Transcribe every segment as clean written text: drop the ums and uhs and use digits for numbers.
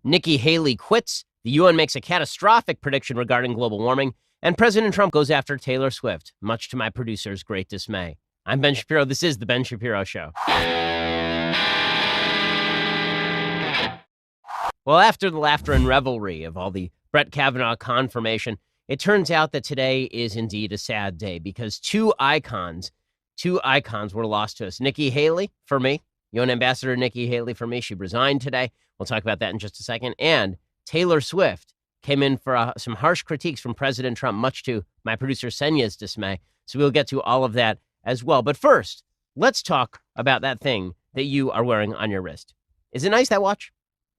Nikki Haley quits, the UN makes a catastrophic prediction regarding global warming, and President Trump goes after Taylor Swift, much to my producer's great dismay. I'm Ben Shapiro. This is The Ben Shapiro Show. Well, after the laughter and revelry of all the Brett Kavanaugh confirmation, it turns out that today is indeed a sad day because two icons were lost to us. Nikki Haley, for me, UN Ambassador Nikki Haley, for me, she resigned today. We'll talk about that in just a second. And Taylor Swift came in for some harsh critiques from President Trump, much to my producer Senya's dismay. So we'll get to all of that as well. But first, let's talk about that thing that you are wearing on your wrist. Is it nice, that watch?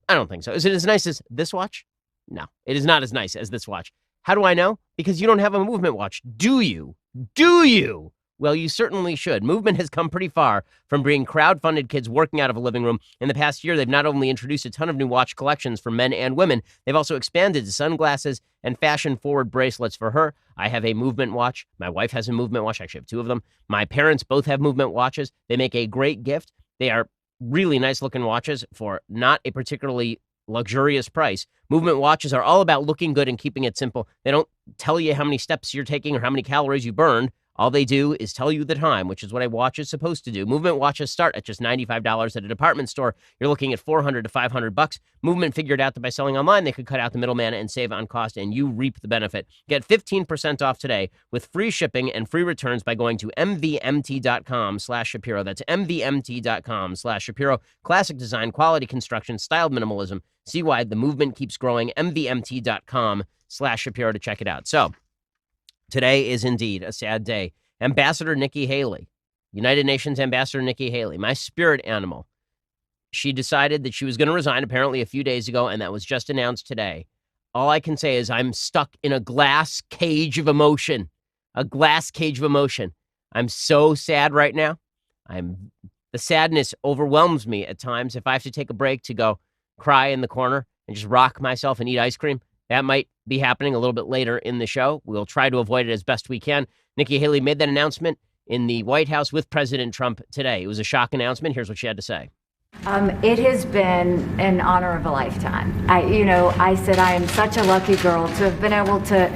I don't think so. Is it as nice as this watch? No, it is not as nice as this watch. How do I know? Because you don't have a Movement watch. Do you? Do you? Well, you certainly should. Movement has come pretty far from being crowd-funded kids working out of a living room. In the past year, they've not only introduced a ton of new watch collections for men and women, they've also expanded to sunglasses and fashion-forward bracelets for her. I have a Movement watch. My wife has a Movement watch. I actually have two of them. My parents both have Movement watches. They make a great gift. They are really nice-looking watches for not a particularly luxurious price. Movement watches are all about looking good and keeping it simple. They don't tell you how many steps you're taking or how many calories you burned. All they do is tell you the time, which is what a watch is supposed to do. Movement watches start at just $95 at a department store. You're looking at $400 to $500. Movement figured out that by selling online, they could cut out the middleman and save on cost, and you reap the benefit. Get 15% off today with free shipping and free returns by going to mvmt.com/Shapiro. That's mvmt.com/Shapiro. Classic design, quality construction, styled minimalism. See why the movement keeps growing. mvmt.com/Shapiro to check it out. So, today is indeed a sad day. Ambassador Nikki Haley, United Nations Ambassador Nikki Haley, my spirit animal. She decided that she was going to resign apparently a few days ago, and that was just announced today. All I can say is I'm stuck in a glass cage of emotion. A glass cage of emotion. I'm so sad right now. The sadness overwhelms me at times. If I have to take a break to go cry in the corner and just rock myself and eat ice cream, that might be happening a little bit later in the show. We'll try to avoid it as best we can. Nikki Haley made that announcement in the White House with President Trump today. It was a shock announcement. Here's what she had to say. It has been an honor of a lifetime. I said I am such a lucky girl to have been able to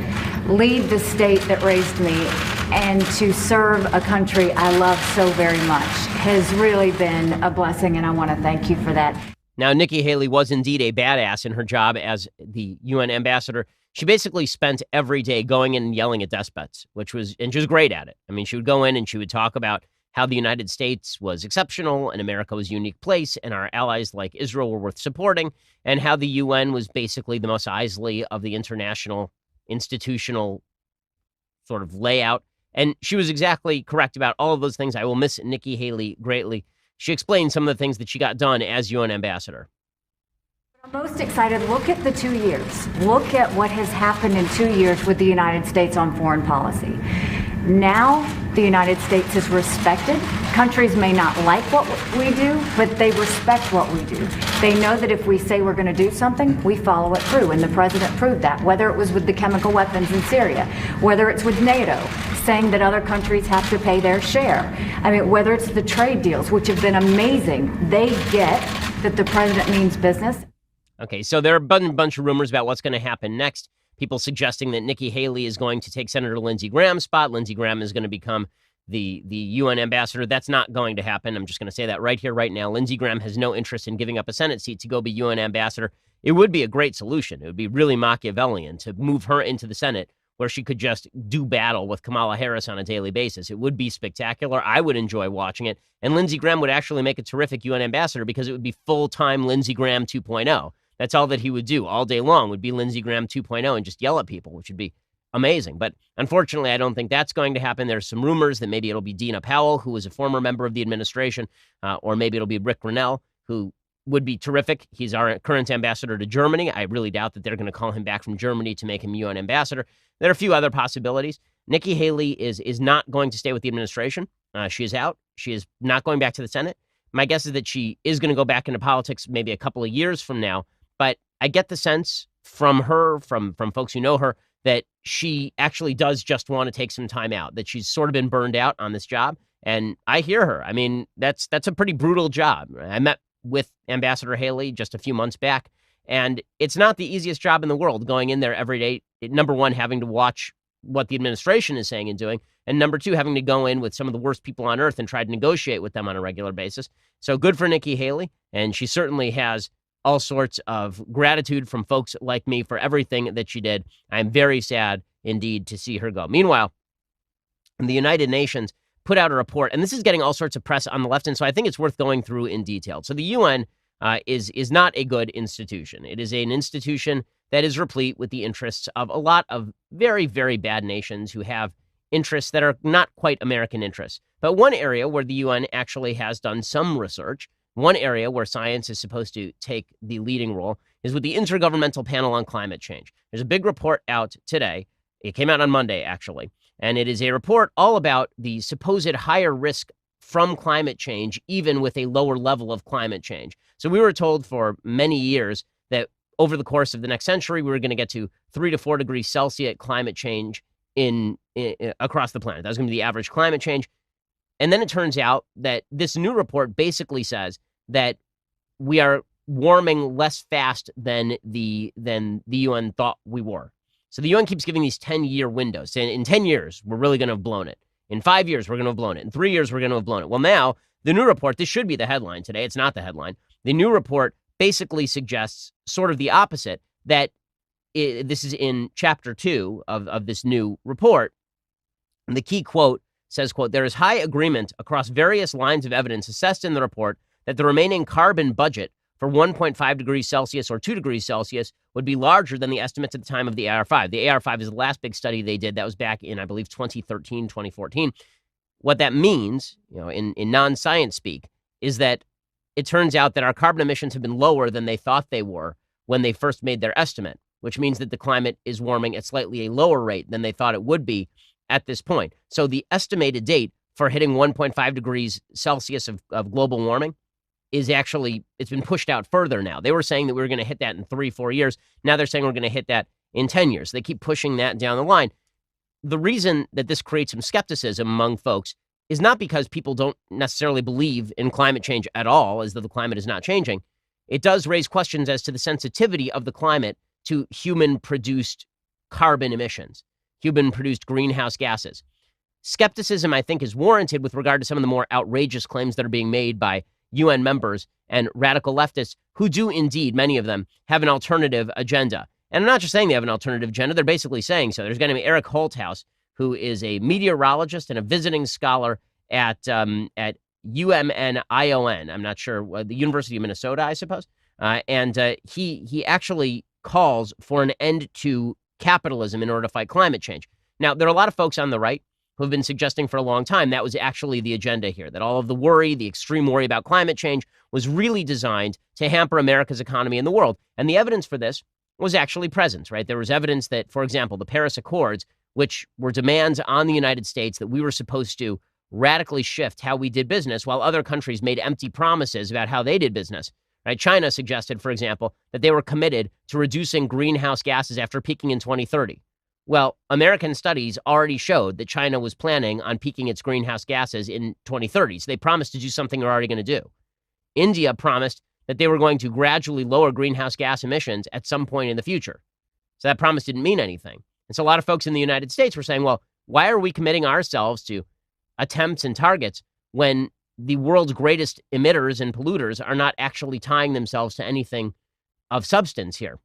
lead the state that raised me and to serve a country I love so very much has really been a blessing, and I want to thank you for that. Now, Nikki Haley was indeed a badass in her job as the UN ambassador. She basically spent every day going in and yelling at despots, and she was great at it. I mean, she would go in and she would talk about how the United States was exceptional and America was a unique place and our allies like Israel were worth supporting, and how the UN was basically the most Isley of the international institutional sort of layout. And she was exactly correct about all of those things. I will miss Nikki Haley greatly. She explained some of the things that she got done as UN ambassador. I'm most excited. Look at the 2 years. Look at what has happened in 2 years with the United States on foreign policy. Now, the United States is respected. Countries may not like what we do, but they respect what we do. They know that if we say we're going to do something, we follow it through, and the president proved that, whether it was with the chemical weapons in Syria, whether it's with NATO, saying that other countries have to pay their share. I mean, whether it's the trade deals, which have been amazing, they get that the president means business. Okay, so there are a bunch of rumors about what's going to happen next. People suggesting that Nikki Haley is going to take Senator Lindsey Graham's spot. Lindsey Graham is going to become the UN ambassador. That's not going to happen. I'm just going to say that right here, right now. Lindsey Graham has no interest in giving up a Senate seat to go be UN ambassador. It would be a great solution. It would be really Machiavellian to move her into the Senate where she could just do battle with Kamala Harris on a daily basis. It would be spectacular. I would enjoy watching it. And Lindsey Graham would actually make a terrific UN ambassador because it would be full-time Lindsey Graham 2.0. That's all that he would do all day long would be Lindsey Graham 2.0 and just yell at people, which would be amazing. But unfortunately, I don't think that's going to happen. There's some rumors that maybe it'll be Dina Powell, who was a former member of the administration, or maybe it'll be Rick Grinnell, who would be terrific. He's our current ambassador to Germany. I really doubt that they're going to call him back from Germany to make him UN ambassador. There are a few other possibilities. Nikki Haley is not going to stay with the administration. She is out. She is not going back to the Senate. My guess is that she is going to go back into politics maybe a couple of years from now. But I get the sense from her, from folks who know her, that she actually does just want to take some time out, that she's sort of been burned out on this job. And I hear her. I mean, that's a pretty brutal job. I met with Ambassador Haley just a few months back, And it's not the easiest job in the world going in there every day. Number one, having to watch what the administration is saying and doing. And number two, having to go in with some of the worst people on earth and try to negotiate with them on a regular basis. So good for Nikki Haley. And she certainly has all sorts of gratitude from folks like me for everything that she did. I'm very sad indeed to see her go. Meanwhile, the United Nations put out a report, and this is getting all sorts of press on the left, and so I think it's worth going through in detail. So the UN is not a good institution. It is an institution that is replete with the interests of a lot of very, very bad nations who have interests that are not quite American interests. But one area where the UN actually has done some research, one area where science is supposed to take the leading role, is with the Intergovernmental Panel on Climate Change. There's a big report out today. It came out on Monday, actually. And it is a report all about the supposed higher risk from climate change, even with a lower level of climate change. So we were told for many years that over the course of the next century, we were going to get to 3 to 4 degrees Celsius climate change in across the planet. That was going to be the average climate change. And then it turns out that this new report basically says that we are warming less fast than the UN thought we were. So the UN keeps giving these 10-year windows. And in 10 years, we're really going to have blown it. In 5 years, we're going to have blown it. In 3 years, we're going to have blown it. Well, now, the new report, this should be the headline today. It's not the headline. The new report basically suggests sort of the opposite, that this is in chapter 2 of this new report. And the key quote says, quote, "There is high agreement across various lines of evidence assessed in the report that the remaining carbon budget for 1.5 degrees Celsius or 2 degrees Celsius would be larger than the estimates at the time of the AR5. The AR5 is the last big study they did. That was back in, I believe, 2013, 2014. What that means, in non-science speak, is that it turns out that our carbon emissions have been lower than they thought they were when they first made their estimate, which means that the climate is warming at slightly a lower rate than they thought it would be at this point. So the estimated date for hitting 1.5 degrees Celsius of global warming is actually, it's been pushed out further now. They were saying that we were going to hit that in 3-4 years. Now they're saying we're going to hit that in 10 years. They keep pushing that down the line. The reason that this creates some skepticism among folks is not because people don't necessarily believe in climate change at all, as though the climate is not changing. It does raise questions as to the sensitivity of the climate to human-produced carbon emissions, human-produced greenhouse gases. Skepticism, I think, is warranted with regard to some of the more outrageous claims that are being made by UN members and radical leftists who do indeed, many of them, have an alternative agenda. And I'm not just saying they have an alternative agenda, they're basically saying so. There's going to be Eric Holthaus, who is a meteorologist and a visiting scholar at UMNION. I'm not sure, the University of Minnesota, I suppose. He actually calls for an end to capitalism in order to fight climate change. Now, there are a lot of folks on the right who have been suggesting for a long time that was actually the agenda here, that all of the worry, the extreme worry about climate change was really designed to hamper America's economy in the world. And the evidence for this was actually present, right? There was evidence that, for example, the Paris Accords, which were demands on the United States that we were supposed to radically shift how we did business, while other countries made empty promises about how they did business, right? China suggested, for example, that they were committed to reducing greenhouse gases after peaking in 2030. Well, American studies already showed that China was planning on peaking its greenhouse gases in 2030. So they promised to do something they're already going to do. India promised that they were going to gradually lower greenhouse gas emissions at some point in the future. So that promise didn't mean anything. And so a lot of folks in the United States were saying, well, why are we committing ourselves to attempts and targets when the world's greatest emitters and polluters are not actually tying themselves to anything of substance here?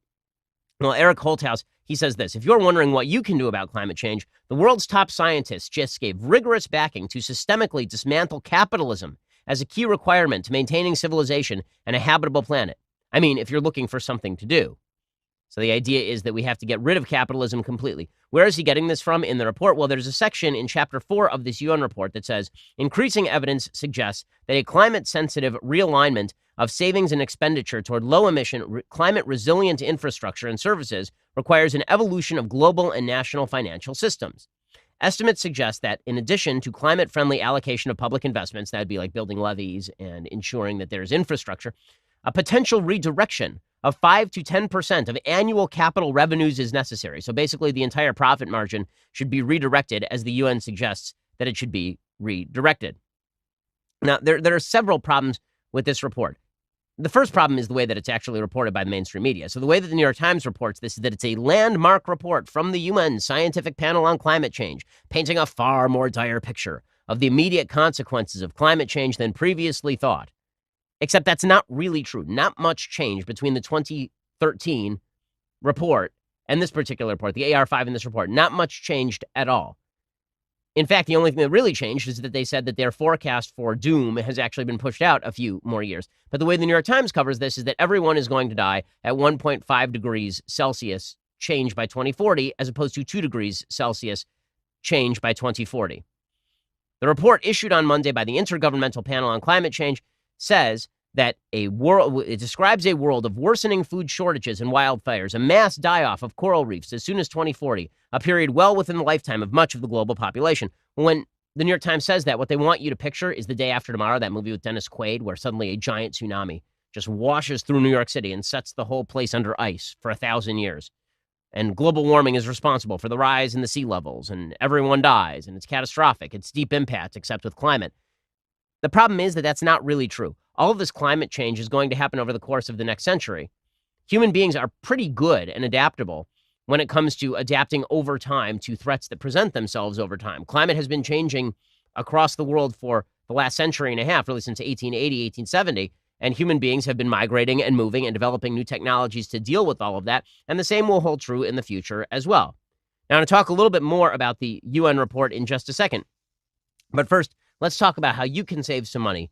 Well, Eric Holthaus, he says this: if you're wondering what you can do about climate change, the world's top scientists just gave rigorous backing to systemically dismantle capitalism as a key requirement to maintaining civilization and a habitable planet. I mean, if you're looking for something to do. So the idea is that we have to get rid of capitalism completely. Where is he getting this from in the report? Well, there's a section in chapter 4 of this UN report that says, increasing evidence suggests that a climate-sensitive realignment of savings and expenditure toward low-emission, climate-resilient infrastructure and services requires an evolution of global and national financial systems. Estimates suggest that in addition to climate-friendly allocation of public investments, that would be like building levees and ensuring that there's infrastructure, a potential redirection of 5 to 10% of annual capital revenues is necessary. So basically, the entire profit margin should be redirected, as the UN suggests that it should be redirected. Now, there are several problems with this report. the first problem is the way that it's actually reported by the mainstream media. So the way that the New York Times reports this is that it's a landmark report from the UN Scientific Panel on Climate Change, painting a far more dire picture of the immediate consequences of climate change than previously thought. Except that's not really true. Not much change between the 2013 report and this particular report, the AR5 in this report. Not much changed at all. In fact, the only thing that really changed is that they said that their forecast for doom has actually been pushed out a few more years. But the way the New York Times covers this is that everyone is going to die at 1.5 degrees Celsius change by 2040, as opposed to 2 degrees Celsius change by 2040. The report issued on Monday by the Intergovernmental Panel on Climate Change says that it describes a world of worsening food shortages and wildfires, a mass die-off of coral reefs as soon as 2040, a period well within the lifetime of much of the global population. When the New York Times says that, what they want you to picture is The Day After Tomorrow, that movie with Dennis Quaid, where suddenly a giant tsunami just washes through New York City and sets the whole place under ice for 1,000 years. And global warming is responsible for the rise in the sea levels, and everyone dies, and it's catastrophic. It's deep impact, except with climate. The problem is that that's not really true. All of this climate change is going to happen over the course of the next century. Human beings are pretty good and adaptable when it comes to adapting over time to threats that present themselves over time. Climate has been changing across the world for the last century and a half, really since 1880, 1870, and human beings have been migrating and moving and developing new technologies to deal with all of that, and the same will hold true in the future as well. Now, I'm going to talk a little bit more about the UN report in just a second, but first, let's talk about how you can save some money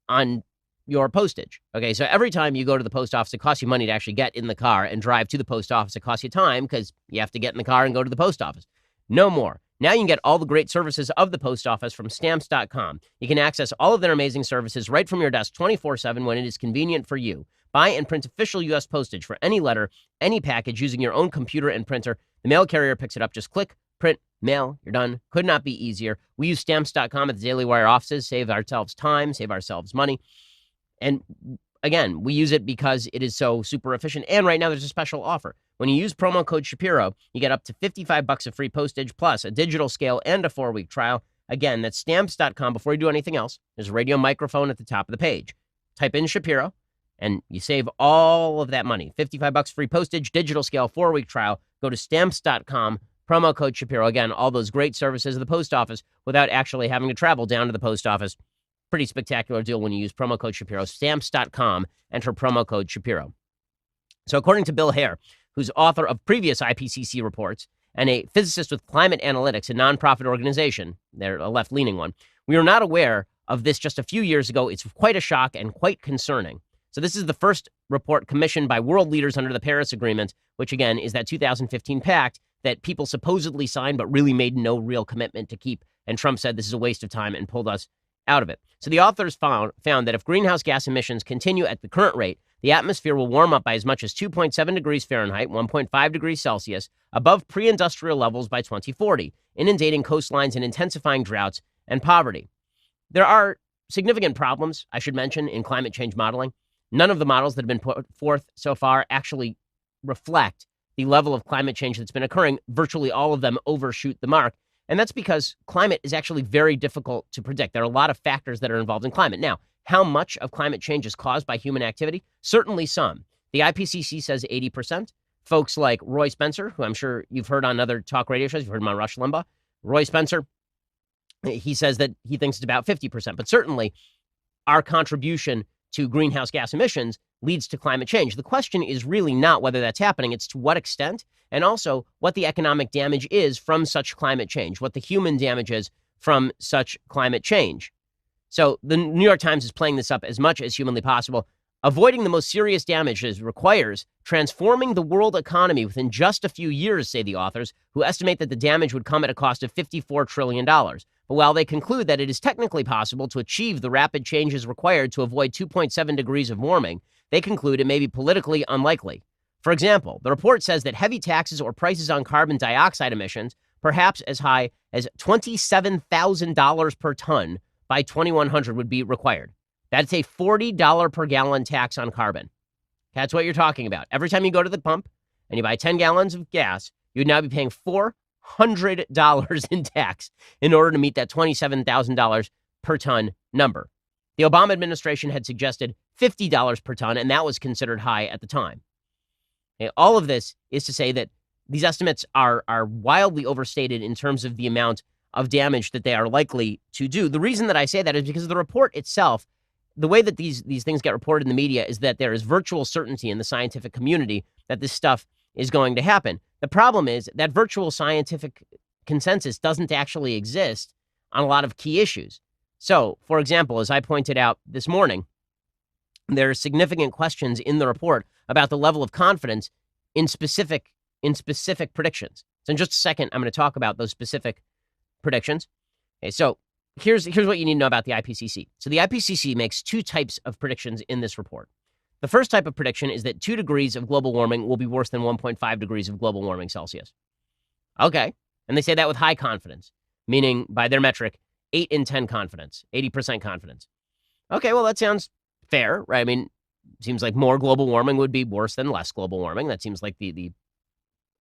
on your postage. Okay, so every time you go to the post office, it costs you money to actually get in the car and drive to the post office. It costs you time because you have to get in the car and go to the post office. No more. Now you can get all the great services of the post office from Stamps.com. You can access all of their amazing services right from your desk 24/7 when it is convenient for you. Buy and print official U.S. postage for any letter, any package using your own computer and printer. The mail carrier picks it up. Just click, print, mail, you're done. Could not be easier. We use Stamps.com at the Daily Wire offices, save ourselves time, save ourselves money. And again, we use it because it is so super efficient. And right now there's a special offer. When you use promo code Shapiro, you get up to $55 of free postage, plus a digital scale and a 4-week trial. Again, that's Stamps.com. Before you do anything else, there's a radio microphone at the top of the page. Type in Shapiro, and you save all of that money. $55 free postage, digital scale, 4-week trial. Go to Stamps.com, promo code Shapiro. Again, all those great services of the post office without actually having to travel down to the post office. Pretty spectacular deal when you use promo code Shapiro. Stamps.com, enter promo code Shapiro. So according to Bill Hare, who's author of previous IPCC reports and a physicist with Climate Analytics, a nonprofit organization, they're a left-leaning one, we were not aware of this just a few years ago. It's quite a shock and quite concerning. So this is the first report commissioned by world leaders under the Paris Agreement, which again is that 2015 pact that people supposedly signed but really made no real commitment to keep. And Trump said this is a waste of time and pulled us out of it. So the authors found that if greenhouse gas emissions continue at the current rate, the atmosphere will warm up by as much as 2.7 degrees Fahrenheit, 1.5 degrees Celsius, above pre-industrial levels by 2040, inundating coastlines and intensifying droughts and poverty. There are significant problems, I should mention, in climate change modeling. None of the models that have been put forth so far actually reflect the level of climate change that's been occurring. Virtually all of them overshoot the mark. And that's because climate is actually very difficult to predict. There are a lot of factors that are involved in climate. Now, how much of climate change is caused by human activity? Certainly some. The IPCC says 80%. Folks like Roy Spencer, who I'm sure you've heard on other talk radio shows, you've heard him on Rush Limbaugh. Roy Spencer, he says that he thinks it's about 50%. But certainly our contribution to greenhouse gas emissions leads to climate change. The question is really not whether that's happening, it's to what extent, and also what the economic damage is from such climate change, what the human damage is from such climate change. So the New York Times is playing this up as much as humanly possible. Avoiding the most serious damages requires transforming the world economy within just a few years, say the authors, who estimate that the damage would come at a cost of $54 trillion. But while they conclude that it is technically possible to achieve the rapid changes required to avoid 2.7 degrees of warming, they conclude it may be politically unlikely. For example, the report says that heavy taxes or prices on carbon dioxide emissions, perhaps as high as $27,000 per ton by 2100, would be required. That's a $40 per gallon tax on carbon. That's what you're talking about. Every time you go to the pump and you buy 10 gallons of gas, you'd now be paying $400 in tax in order to meet that $27,000 per ton number. The Obama administration had suggested $50 per ton, and that was considered high at the time. Okay, all of this is to say that these estimates are wildly overstated in terms of the amount of damage that they are likely to do. The reason that I say that is because the report itself, the way that these things get reported in the media is that there is virtual certainty in the scientific community that this stuff is going to happen. The problem is that virtual scientific consensus doesn't actually exist on a lot of key issues. So, for example, as I pointed out this morning, there are significant questions in the report about the level of confidence in specific predictions. So in just a second, I'm going to talk about those specific predictions. Okay, so here's what you need to know about the IPCC. So the IPCC makes two types of predictions in this report. The first type of prediction is that 2 degrees of global warming will be worse than 1.5 degrees of global warming Celsius. Okay. And they say that with high confidence, meaning by their metric, 8 in 10 confidence, 80% confidence. Okay, well, that sounds fair, right? I mean, seems like more global warming would be worse than less global warming. That seems like the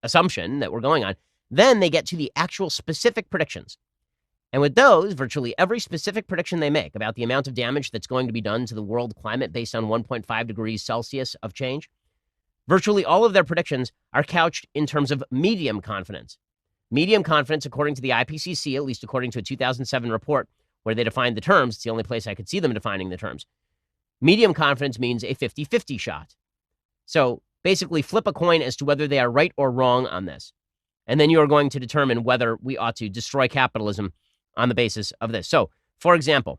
assumption that we're going on. Then they get to the actual specific predictions. And with those, virtually every specific prediction they make about the amount of damage that's going to be done to the world climate based on 1.5 degrees Celsius of change, virtually all of their predictions are couched in terms of medium confidence. Medium confidence, according to the IPCC, at least according to a 2007 report where they defined the terms, it's the only place I could see them defining the terms. Medium confidence means a 50-50 shot. So basically flip a coin as to whether they are right or wrong on this. And then you are going to determine whether we ought to destroy capitalism on the basis of this. So, for example,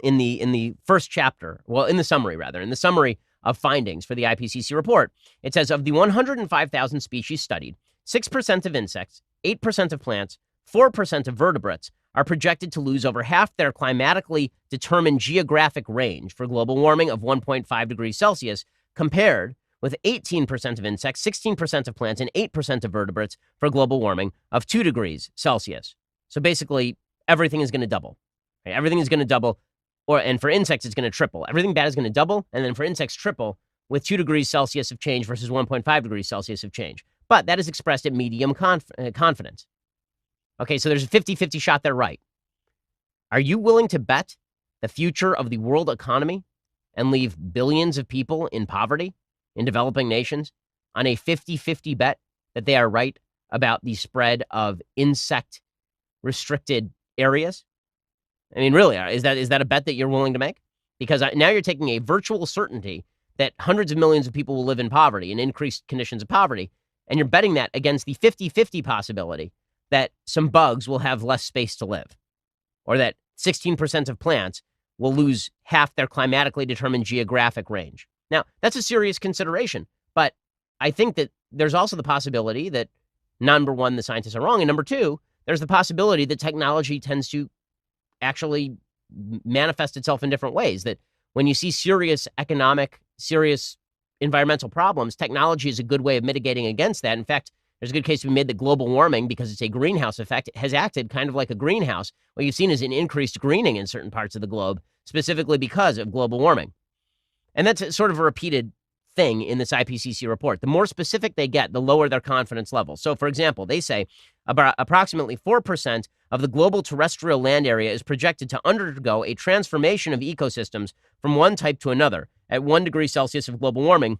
in the first chapter, in the summary of findings for the IPCC report, it says of the 105,000 species studied, 6% of insects, 8% of plants, 4% of vertebrates are projected to lose over half their climatically determined geographic range for global warming of 1.5 degrees Celsius, compared with 18% of insects, 16% of plants, and 8% of vertebrates for global warming of 2 degrees Celsius. So basically, everything is going to double. Okay? Everything is going to double, and for insects, it's going to triple. Everything bad is going to double, and then for insects, triple with 2 degrees Celsius of change versus 1.5 degrees Celsius of change. But that is expressed at medium confidence. Okay, so there's a 50-50 shot they're right. Are you willing to bet the future of the world economy and leave billions of people in poverty in developing nations on a 50-50 bet that they are right about the spread of insect-restricted areas? I mean, really, is that a bet that you're willing to make? Because now you're taking a virtual certainty that hundreds of millions of people will live in poverty and increased conditions of poverty, and you're betting that against the 50-50 possibility that some bugs will have less space to live, or that 16% of plants will lose half their climatically determined geographic range. Now, that's a serious consideration, but I think that there's also the possibility that, number one, the scientists are wrong, and number two, there's the possibility that technology tends to actually manifest itself in different ways, that when you see serious economic, serious environmental problems, technology is a good way of mitigating against that. In fact, there's a good case to be made that global warming, because it's a greenhouse effect, has acted kind of like a greenhouse. What you've seen is an increased greening in certain parts of the globe, specifically because of global warming. And that's sort of a repeated thing in this IPCC report. The more specific they get, the lower their confidence level. So, for example, they say about approximately 4% of the global terrestrial land area is projected to undergo a transformation of ecosystems from one type to another at 1 degree Celsius of global warming,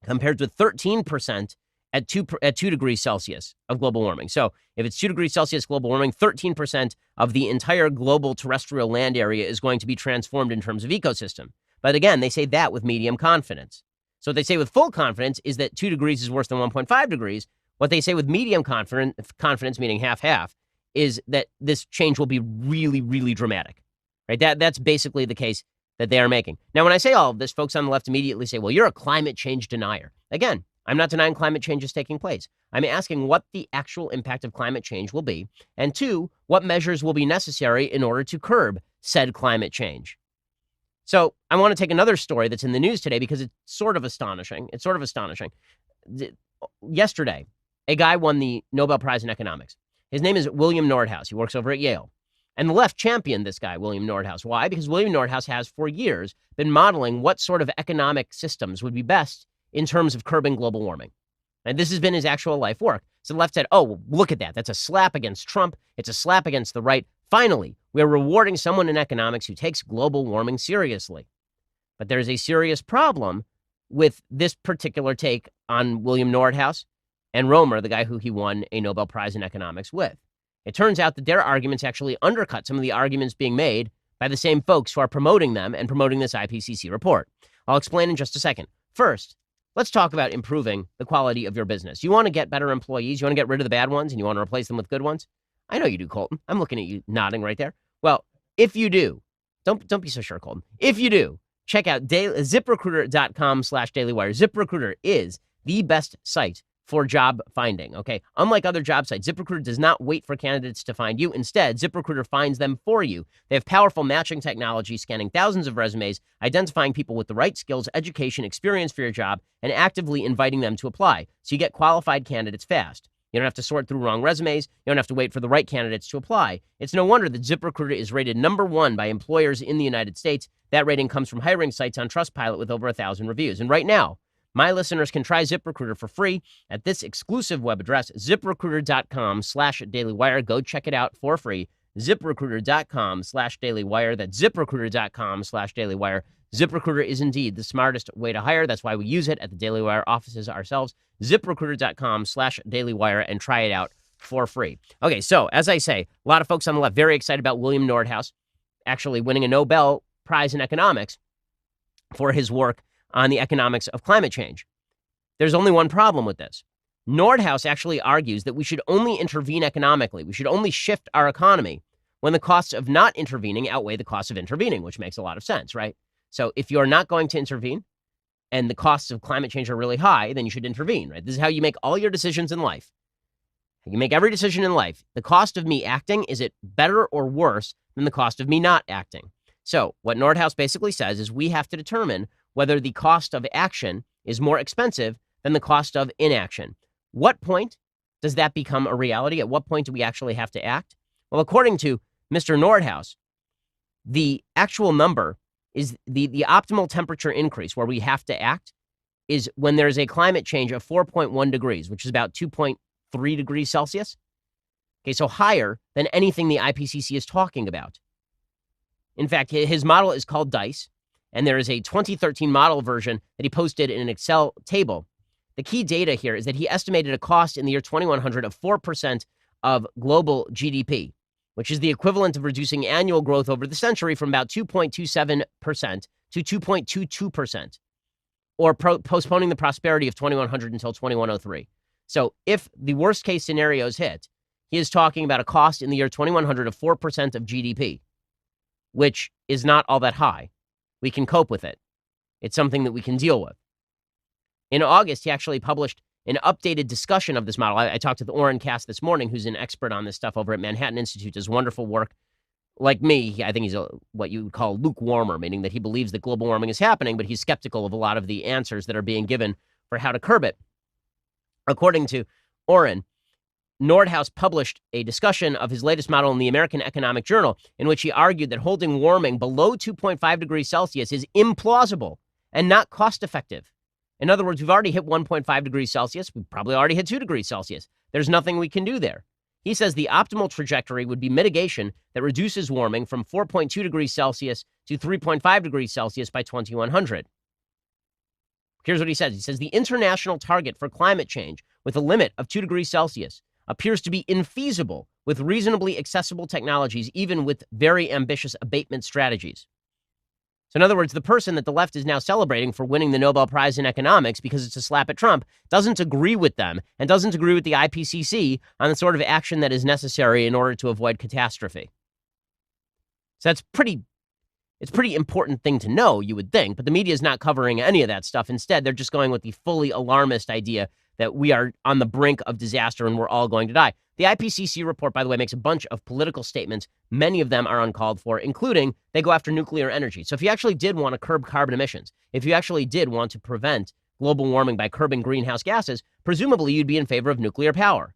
compared with 13% at 2 degrees Celsius of global warming. So if it's 2 degrees Celsius global warming, 13% of the entire global terrestrial land area is going to be transformed in terms of ecosystem. But again, they say that with medium confidence. So what they say with full confidence is that 2 degrees is worse than 1.5 degrees. What they say with medium confidence, meaning half-half, is that this change will be really, really dramatic. Right? That's basically the case that they are making. Now, when I say all of this, folks on the left immediately say, well, you're a climate change denier. Again, I'm not denying climate change is taking place. I'm asking what the actual impact of climate change will be, and two, what measures will be necessary in order to curb said climate change. So I want to take another story that's in the news today because it's sort of astonishing. Yesterday, a guy won the Nobel Prize in economics. His name is William Nordhaus. He works over at Yale. And the left championed this guy, William Nordhaus. Why? Because William Nordhaus has, for years, been modeling what sort of economic systems would be best in terms of curbing global warming. And this has been his actual life work. So the left said, oh, look at that. That's a slap against Trump. It's a slap against the right. Finally, We're rewarding someone in economics who takes global warming seriously. But there's a serious problem with this particular take on William Nordhaus and Romer, the guy who he won a Nobel Prize in economics with. It turns out that their arguments actually undercut some of the arguments being made by the same folks who are promoting them and promoting this IPCC report. I'll explain in just a second. First, let's talk about improving the quality of your business. You want to get better employees, you want to get rid of the bad ones, and you want to replace them with good ones? I know you do, Colton. I'm looking at you nodding right there. Well, if you do, don't be so sure, Colton. If you do, check out ZipRecruiter.com/dailywire. ZipRecruiter is the best site for job finding, okay? Unlike other job sites, ZipRecruiter does not wait for candidates to find you. Instead, ZipRecruiter finds them for you. They have powerful matching technology, scanning thousands of resumes, identifying people with the right skills, education, experience for your job, and actively inviting them to apply. So you get qualified candidates fast. You don't have to sort through wrong resumes. You don't have to wait for the right candidates to apply. It's no wonder that ZipRecruiter is rated #1 by employers in the United States. That rating comes from hiring sites on Trustpilot with over 1,000 reviews. And right now, my listeners can try ZipRecruiter for free at this exclusive web address, ZipRecruiter.com/dailywire. Go check it out for free. ZipRecruiter.com/dailywire. That's ZipRecruiter.com/dailywire. ZipRecruiter is indeed the smartest way to hire. That's why we use it at the Daily Wire offices ourselves. ZipRecruiter.com/dailywire and try it out for free. Okay, so as I say, a lot of folks on the left very excited about William Nordhaus actually winning a Nobel Prize in economics for his work on the economics of climate change. There's only one problem with this. Nordhaus actually argues that we should only intervene economically. We should only shift our economy when the costs of not intervening outweigh the costs of intervening, which makes a lot of sense, right? So if you're not going to intervene and the costs of climate change are really high, then you should intervene, right? This is how you make all your decisions in life. You make every decision in life. The cost of me acting, is it better or worse than the cost of me not acting? So what Nordhaus basically says is we have to determine whether the cost of action is more expensive than the cost of inaction. What point does that become a reality? At what point do we actually have to act? Well, according to Mr. Nordhaus, the actual number is the optimal temperature increase where we have to act is when there's a climate change of 4.1 degrees, which is about 2.3 degrees Celsius. Okay, so higher than anything the IPCC is talking about. In fact, his model is called DICE, and there is a 2013 model version that he posted in an Excel table. The key data here is that he estimated a cost in the year 2100 of 4% of global GDP, which is the equivalent of reducing annual growth over the century from about 2.27% to 2.22%, or postponing the prosperity of 2100 until 2103. So if the worst case scenarios hit, he is talking about a cost in the year 2100 of 4% of GDP, which is not all that high. We can cope with it. It's something that we can deal with. In August, he actually published an updated discussion of this model. I talked to the Oren Cass this morning, who's an expert on this stuff over at Manhattan Institute, does wonderful work. Like me, I think he's what you would call lukewarmer, meaning that he believes that global warming is happening, but he's skeptical of a lot of the answers that are being given for how to curb it. According to Oren, Nordhaus published a discussion of his latest model in the American Economic Journal, in which he argued that holding warming below 2.5 degrees Celsius is implausible and not cost-effective. In other words, we've already hit 1.5 degrees Celsius. We've probably already hit 2 degrees Celsius. There's nothing we can do there. He says the optimal trajectory would be mitigation that reduces warming from 4.2 degrees Celsius to 3.5 degrees Celsius by 2100. Here's what he says. He says the international target for climate change with a limit of 2 degrees Celsius appears to be infeasible with reasonably accessible technologies, even with very ambitious abatement strategies. So in other words, the person that the left is now celebrating for winning the Nobel Prize in economics because it's a slap at Trump doesn't agree with them and doesn't agree with the IPCC on the sort of action that is necessary in order to avoid catastrophe. So it's pretty important thing to know, you would think, but the media is not covering any of that stuff. Instead, they're just going with the fully alarmist idea that we are on the brink of disaster and we're all going to die. The IPCC report, by the way, makes a bunch of political statements. Many of them are uncalled for, including they go after nuclear energy. So if you actually did want to curb carbon emissions, if you actually did want to prevent global warming by curbing greenhouse gases, presumably you'd be in favor of nuclear power.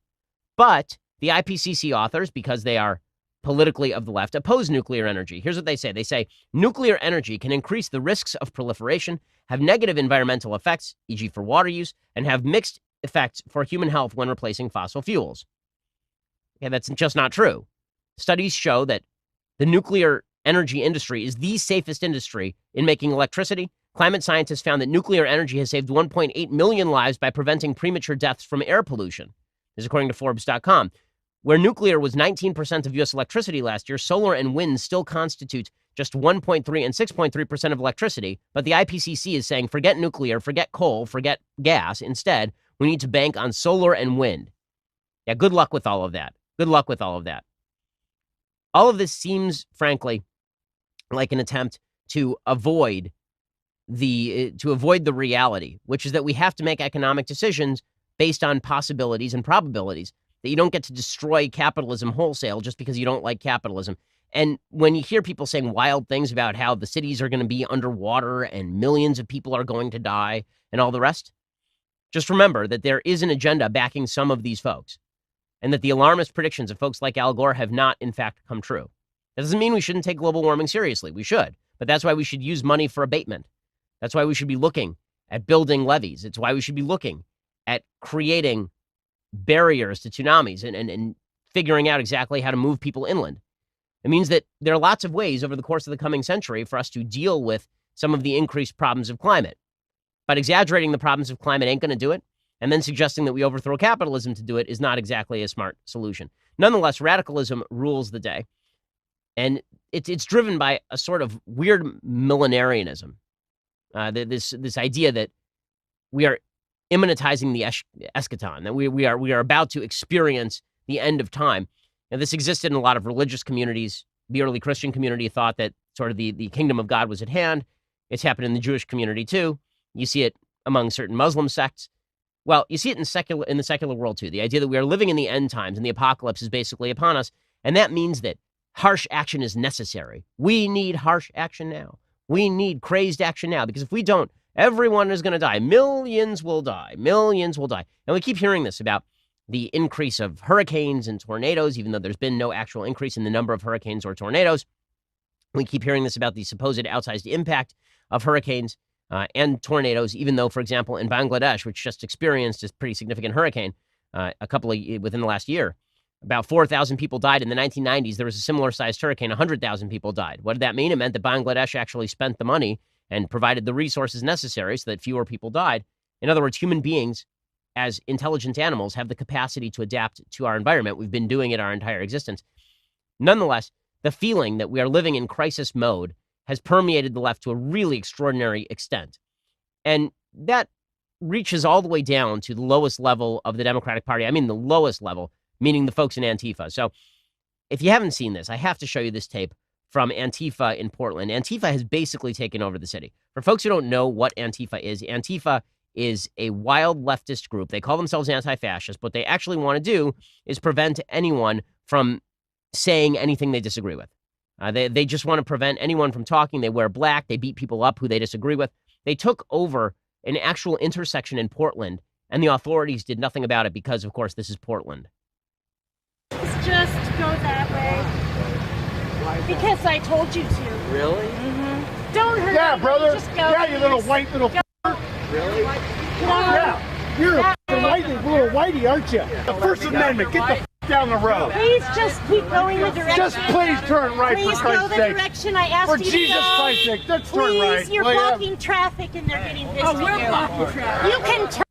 But the IPCC authors, because they are politically of the left, oppose nuclear energy. Here's what they say. They say nuclear energy can increase the risks of proliferation, have negative environmental effects, e.g. for water use, and have mixed effects for human health when replacing fossil fuels. Okay, that's just not true. Studies show that The nuclear energy industry is the safest industry in making electricity. Climate scientists found that nuclear energy has saved 1.8 million lives by preventing premature deaths from air pollution. This is according to Forbes.com. Where nuclear was 19% of U.S. electricity last year, solar and wind still constitute just 1.3 and 6.3% of electricity. But the IPCC is saying, forget nuclear, forget coal, forget gas. Instead, we need to bank on solar and wind. Yeah, good luck with all of that. Good luck with all of that. All of this seems, frankly, like an attempt to avoid the reality, which is that we have to make economic decisions based on possibilities and probabilities, that you don't get to destroy capitalism wholesale just because you don't like capitalism. And when you hear people saying wild things about how the cities are going to be underwater and millions of people are going to die and all the rest, just remember that there is an agenda backing some of these folks, and that the alarmist predictions of folks like Al Gore have not, in fact, come true. That doesn't mean we shouldn't take global warming seriously. We should. But that's why we should use money for abatement. That's why we should be looking at building levees. It's why we should be looking at creating barriers to tsunamis and figuring out exactly how to move people inland. It means that there are lots of ways over the course of the coming century for us to deal with some of the increased problems of climate. But exaggerating the problems of climate ain't going to do it. And then suggesting that we overthrow capitalism to do it is not exactly a smart solution. Nonetheless, radicalism rules the day. And it's driven by a sort of weird millenarianism. This idea that we are immanentizing the eschaton, that we are about to experience the end of time. Now, this existed in a lot of religious communities. The early Christian community thought that sort of the kingdom of God was at hand. It's happened in the Jewish community too. You see it among certain Muslim sects. Well, you see it in the secular world too. The idea that we are living in the end times and the apocalypse is basically upon us. And that means that harsh action is necessary. We need harsh action now. We need crazed action now, because if we don't, everyone is going to die. Millions will die. Millions will die. And we keep hearing this about the increase of hurricanes and tornadoes, even though there's been no actual increase in the number of hurricanes or tornadoes. We keep hearing this about the supposed outsized impact of hurricanes and tornadoes, even though, for example, in Bangladesh, which just experienced a pretty significant hurricane within the last year, about 4,000 people died. In the 1990s, there was a similar sized hurricane, 100,000 people died. What did that mean? It meant that Bangladesh actually spent the money and provided the resources necessary so that fewer people died. In other words, human beings, as intelligent animals, have the capacity to adapt to our environment. We've been doing it our entire existence. Nonetheless, the feeling that we are living in crisis mode has permeated the left to a really extraordinary extent. And that reaches all the way down to the lowest level of the Democratic Party. I mean, the lowest level, meaning the folks in Antifa. So if you haven't seen this, I have to show you this tape from Antifa in Portland. Antifa has basically taken over the city. For folks who don't know what Antifa is a wild leftist group. They call themselves anti-fascist. What they actually want to do is prevent anyone from saying anything they disagree with. They just want to prevent anyone from talking. They wear black. They beat people up who they disagree with. They took over an actual intersection in Portland, and the authorities did nothing about it because, of course, this is Portland. Just go that way. Because I told you to. Really? Mm-hmm. Don't hurt Yeah, me. brother. Just go. Yeah, you little white little. Really? Yeah, you're a little whitey, aren't you? The First Amendment. Get the down the road. Please just keep going the direction. Just please turn right Please for go Christ's the sake. direction I asked For you to Jesus go. Christ's sake, just turn right. Please, you're will you? blocking traffic and they're getting pissed at you. blocking traffic. You can turn.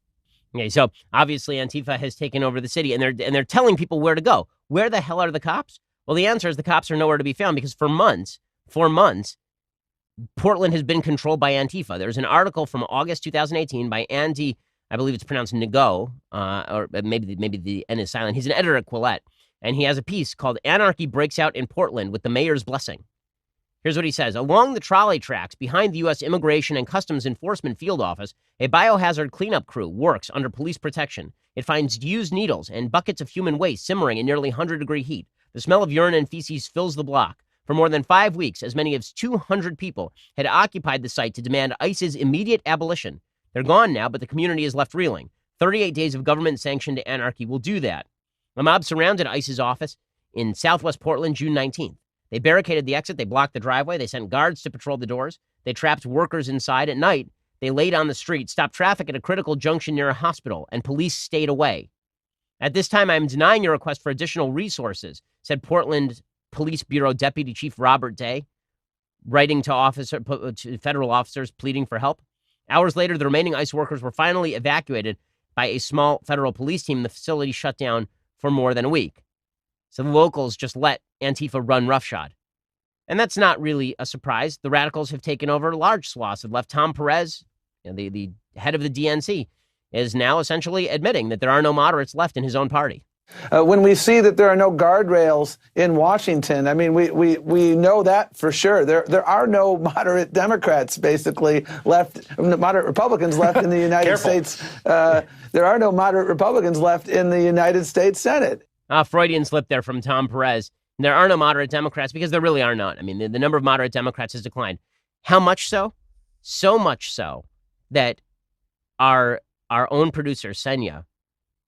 Okay, so obviously Antifa has taken over the city, and they're telling people where to go. Where the hell are the cops? Well, the answer is the cops are nowhere to be found, because for months, Portland has been controlled by Antifa. There's an article from August 2018 by Andy, I believe it's pronounced Ngo, or maybe the N is silent. He's an editor at Quillette, and he has a piece called "Anarchy Breaks Out in Portland with the Mayor's Blessing." Here's what he says. Along the trolley tracks behind the U.S. Immigration and Customs Enforcement Field Office, a biohazard cleanup crew works under police protection. It finds used needles and buckets of human waste simmering in nearly 100-degree heat. The smell of urine and feces fills the block. For more than 5 weeks, as many as 200 people had occupied the site to demand ICE's immediate abolition. They're gone now, but the community is left reeling. 38 days of government-sanctioned anarchy will do that. A mob surrounded ICE's office in southwest Portland, June 19th. They barricaded the exit. They blocked the driveway. They sent guards to patrol the doors. They trapped workers inside. At night, they laid on the street, stopped traffic at a critical junction near a hospital, and police stayed away. At this time, I am denying your request for additional resources, said Portland Police Bureau Deputy Chief Robert Day, writing to federal officers pleading for help. Hours later, the remaining ICE workers were finally evacuated by a small federal police team. The facility shut down for more than a week. So the locals just let Antifa run roughshod. And that's not really a surprise. The radicals have taken over large swaths, have left Tom Perez, the head of the DNC, is now essentially admitting that there are no moderates left in his own party. When we see that there are no guardrails in Washington, I mean, we know that for sure. There are no moderate Democrats basically left, moderate Republicans left in the United States. There are no moderate Republicans left in the United States Senate. Freudian slip there from Tom Perez. There are no moderate Democrats because there really are not. I mean, the number of moderate Democrats has declined. How much so? So much so that our own producer, Senya,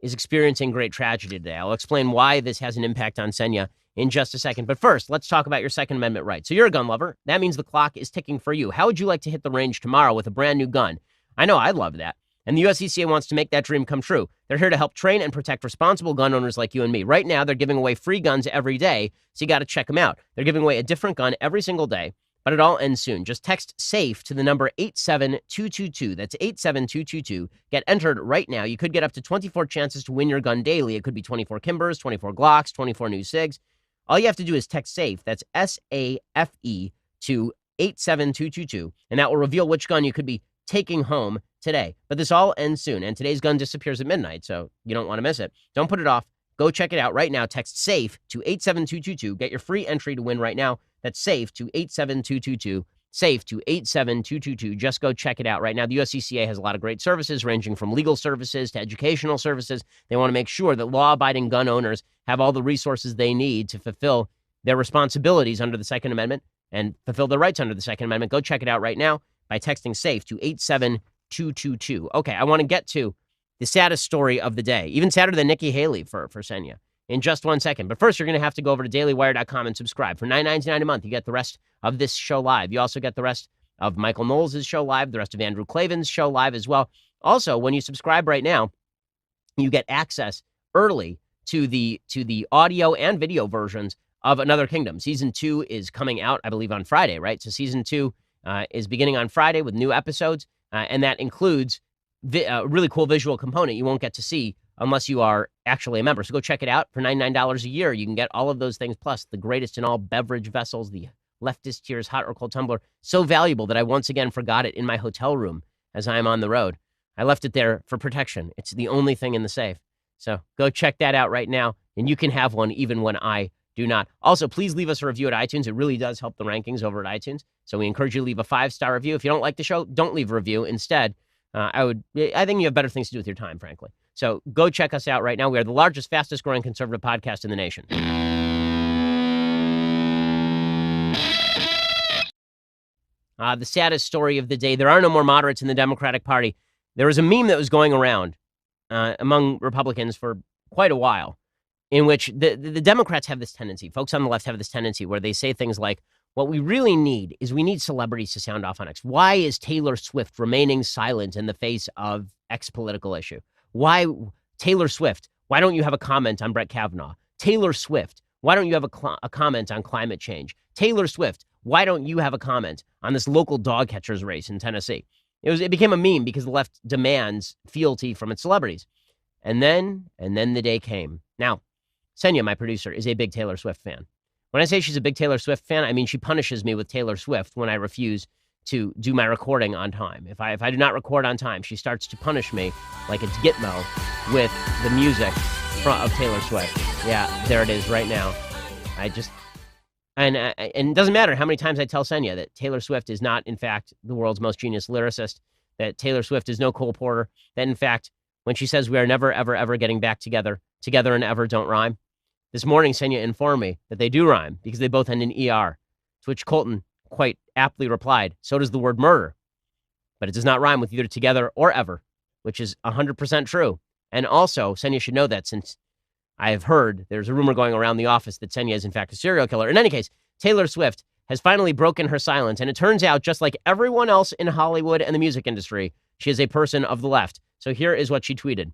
is experiencing great tragedy today. I'll explain why this has an impact on Senya in just a second. But first, let's talk about your Second Amendment right. So you're a gun lover. That means the clock is ticking for you. How would you like to hit the range tomorrow with a brand new gun? I know I'd love that. And the USCCA wants to make that dream come true. They're here to help train and protect responsible gun owners like you and me. Right now, they're giving away free guns every day, so you got to check them out. They're giving away a different gun every single day, but it all ends soon. Just text SAFE to the number 87222. That's 87222. Get entered right now. You could get up to 24 chances to win your gun daily. It could be 24 Kimbers, 24 Glocks, 24 new SIGs. All you have to do is text SAFE, that's SAFE, to 87222, and that will reveal which gun you could be taking home today. But this all ends soon, and today's gun disappears at midnight, so you don't want to miss it. Don't put it off. Go check it out right now. Text SAFE to 87222. Get your free entry to win right now. That's SAFE to 87222. SAFE to 87222. Just go check it out right now. The USCCA has a lot of great services, ranging from legal services to educational services. They want to make sure that law-abiding gun owners have all the resources they need to fulfill their responsibilities under the Second Amendment and fulfill their rights under the Second Amendment. Go check it out right now by texting SAFE to 87222. Okay, I want to get to the saddest story of the day, even sadder than Nikki Haley for Senya, in just 1 second. But first, you're going to have to go over to dailywire.com and subscribe. For $9.99 a month, you get the rest of this show live. You also get the rest of Michael Knowles' show live, the rest of Andrew Klavan's show live as well. Also, when you subscribe right now, you get access early to the audio and video versions of Another Kingdom. Season 2 is coming out, I believe, on Friday, right? So season 2 is beginning on Friday with new episodes, and that includes a really cool visual component you won't get to see unless you are actually a member. So go check it out. For $99 a year, you can get all of those things, plus the greatest in all beverage vessels, the leftist tears hot or cold tumbler, so valuable that I once again forgot it in my hotel room as I am on the road. I left it there for protection. It's the only thing in the safe. So go check that out right now, and you can have one even when I do not. Also, please leave us a review at iTunes. It really does help the rankings over at iTunes. So we encourage you to leave a 5-star review. If you don't like the show, don't leave a review. Instead, I think you have better things to do with your time, frankly. So go check us out right now. We are the largest, fastest growing conservative podcast in the nation. The saddest story of the day. There are no more moderates in the Democratic Party. There was a meme that was going around among Republicans for quite a while, in which the Democrats have this tendency, folks on the left have this tendency where they say things like, what we really need is we need celebrities to sound off on X. Why is Taylor Swift remaining silent in the face of X political issue? Why, Taylor Swift, why don't you have a comment on Brett Kavanaugh? Taylor Swift, why don't you have a comment on climate change? Taylor Swift, why don't you have a comment on this local dog catcher's race in Tennessee? It became a meme because the left demands fealty from its celebrities. And then the day came. Now, Senya, my producer, is a big Taylor Swift fan. When I say she's a big Taylor Swift fan, I mean she punishes me with Taylor Swift when I refuse to do my recording on time. If I do not record on time, she starts to punish me like it's Gitmo with the music of Taylor Swift. Yeah, there it is right now. And it doesn't matter how many times I tell Senya that Taylor Swift is not, in fact, the world's most genius lyricist, that Taylor Swift is no Cole Porter, that, in fact, when she says we are never, ever, ever getting back together and ever don't rhyme. This morning, Senya informed me that they do rhyme because they both end in ER, to which Colton quite aptly replied, so does the word murder. But it does not rhyme with either together or ever, which is 100% true. And also, Senya should know that since I have heard there's a rumor going around the office that Senya is, in fact, a serial killer. In any case, Taylor Swift has finally broken her silence, and it turns out, just like everyone else in Hollywood and the music industry, she is a person of the left. So here is what she tweeted.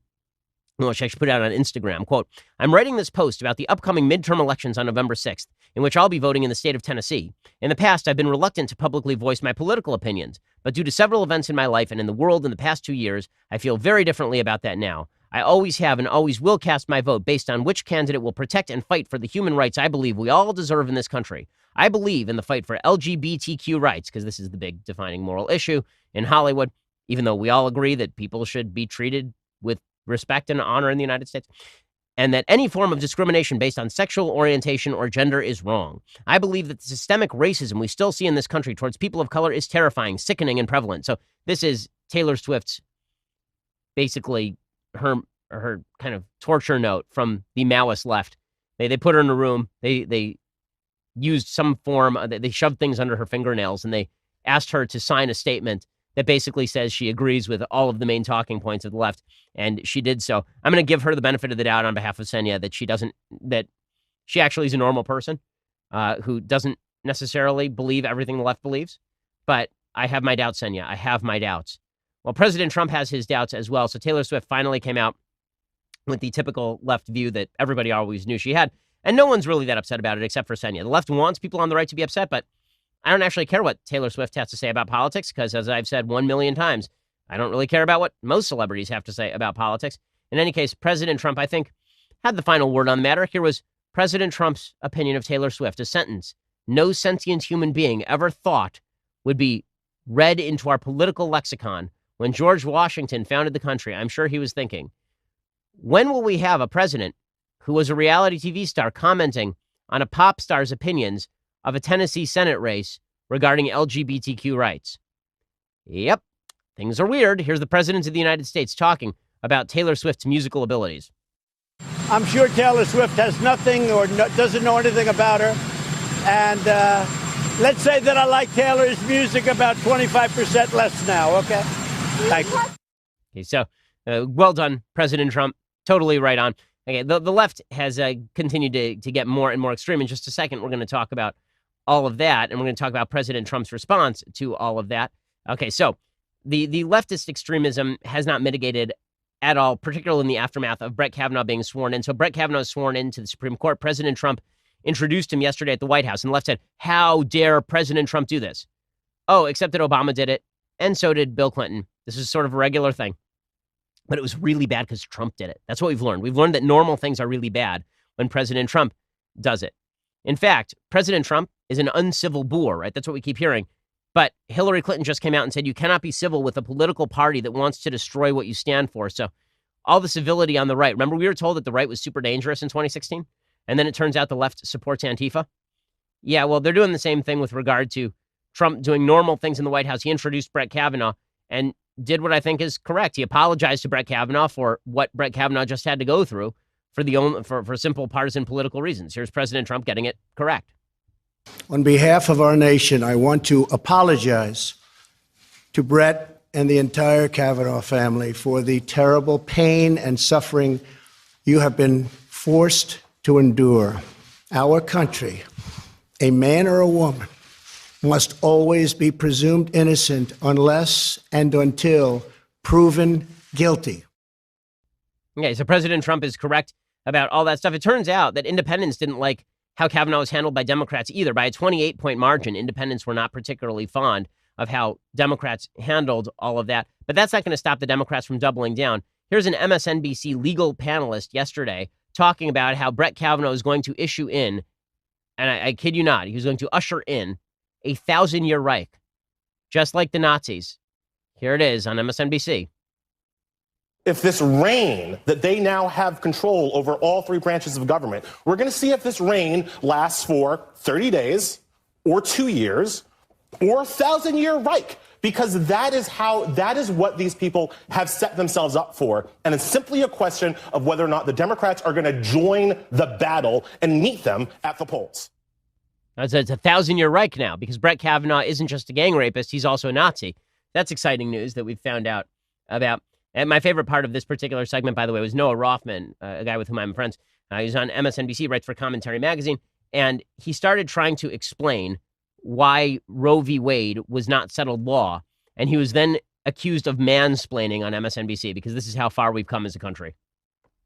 Well, she actually put it out on Instagram. Quote, I'm writing this post about the upcoming midterm elections on November 6th, in which I'll be voting in the state of Tennessee. In the past, I've been reluctant to publicly voice my political opinions, but due to several events in my life and in the world in the past 2 years, I feel very differently about that now. I always have and always will cast my vote based on which candidate will protect and fight for the human rights I believe we all deserve in this country. I believe in the fight for LGBTQ rights, because this is the big defining moral issue in Hollywood, even though we all agree that people should be treated with respect and honor in the United States, and that any form of discrimination based on sexual orientation or gender is wrong. I believe that the systemic racism we still see in this country towards people of color is terrifying, sickening, and prevalent. So this is Taylor Swift's, basically, her kind of torture note from the Maoist left. They put her in a room. They used some form. They shoved things under her fingernails, and they asked her to sign a statement that basically says she agrees with all of the main talking points of the left, and she did so. I'm going to give her the benefit of the doubt on behalf of Senya that she actually is a normal person who doesn't necessarily believe everything the left believes. But I have my doubts, Senya. I have my doubts. Well, President Trump has his doubts as well. So Taylor Swift finally came out with the typical left view that everybody always knew she had. And no one's really that upset about it except for Senya. The left wants people on the right to be upset, but I don't actually care what Taylor Swift has to say about politics because, as I've said 1 million times, I don't really care about what most celebrities have to say about politics. In any case, President Trump, I think, had the final word on the matter. Here was President Trump's opinion of Taylor Swift, a sentence no sentient human being ever thought would be read into our political lexicon. When George Washington founded the country, I'm sure he was thinking, when will we have a president who was a reality TV star commenting on a pop star's opinions of a Tennessee Senate race regarding LGBTQ rights? Yep, things are weird. Here's the President of the United States talking about Taylor Swift's musical abilities. I'm sure Taylor Swift has nothing or doesn't know anything about her. And let's say that I like Taylor's music about 25% less now, okay? Thank you. Okay, so well done, President Trump. Totally right on. Okay, the left has continued to get more and more extreme. In just a second, we're going to talk about all of that, and we're going to talk about President Trump's response to all of that. Okay, so the leftist extremism has not mitigated at all, particularly in the aftermath of Brett Kavanaugh being sworn in. So Brett Kavanaugh is sworn into the Supreme Court. President Trump introduced him yesterday at the White House, and the left said, how dare President Trump do this? Oh, except that Obama did it, and so did Bill Clinton. This is sort of a regular thing. But it was really bad because Trump did it. That's what we've learned. We've learned that normal things are really bad when President Trump does it. In fact, President Trump is an uncivil boor, right? That's what we keep hearing. But Hillary Clinton just came out and said, you cannot be civil with a political party that wants to destroy what you stand for. So all the civility on the right. Remember, we were told that the right was super dangerous in 2016? And then it turns out the left supports Antifa? Yeah, well, they're doing the same thing with regard to Trump doing normal things in the White House. He introduced Brett Kavanaugh and did what I think is correct. He apologized to Brett Kavanaugh for what Brett Kavanaugh just had to go through for simple partisan political reasons. Here's President Trump getting it correct. On behalf of our nation, I want to apologize to Brett and the entire Kavanaugh family for the terrible pain and suffering you have been forced to endure. Our country, a man or a woman, must always be presumed innocent unless and until proven guilty. Okay, so President Trump is correct about all that stuff. It turns out that independents didn't like how Kavanaugh was handled by Democrats either. By a 28-point margin, independents were not particularly fond of how Democrats handled all of that. But that's not going to stop the Democrats from doubling down. Here's an MSNBC legal panelist yesterday talking about how Brett Kavanaugh is going to issue in, and I kid you not, he was going to usher in a 1,000-year Reich, just like the Nazis. Here it is on MSNBC. If this reign that they now have control over all three branches of government, we're going to see if this reign lasts for 30 days or 2 years or a 1,000-year Reich, because that is what these people have set themselves up for. And it's simply a question of whether or not the Democrats are going to join the battle and meet them at the polls. It's a 1,000-year Reich now because Brett Kavanaugh isn't just a gang rapist. He's also a Nazi. That's exciting news that we've found out about. And my favorite part of this particular segment, by the way, was Noah Rothman, a guy with whom I'm friends. He was on MSNBC, writes for Commentary Magazine. And he started trying to explain why Roe v. Wade was not settled law. And he was then accused of mansplaining on MSNBC because this is how far we've come as a country.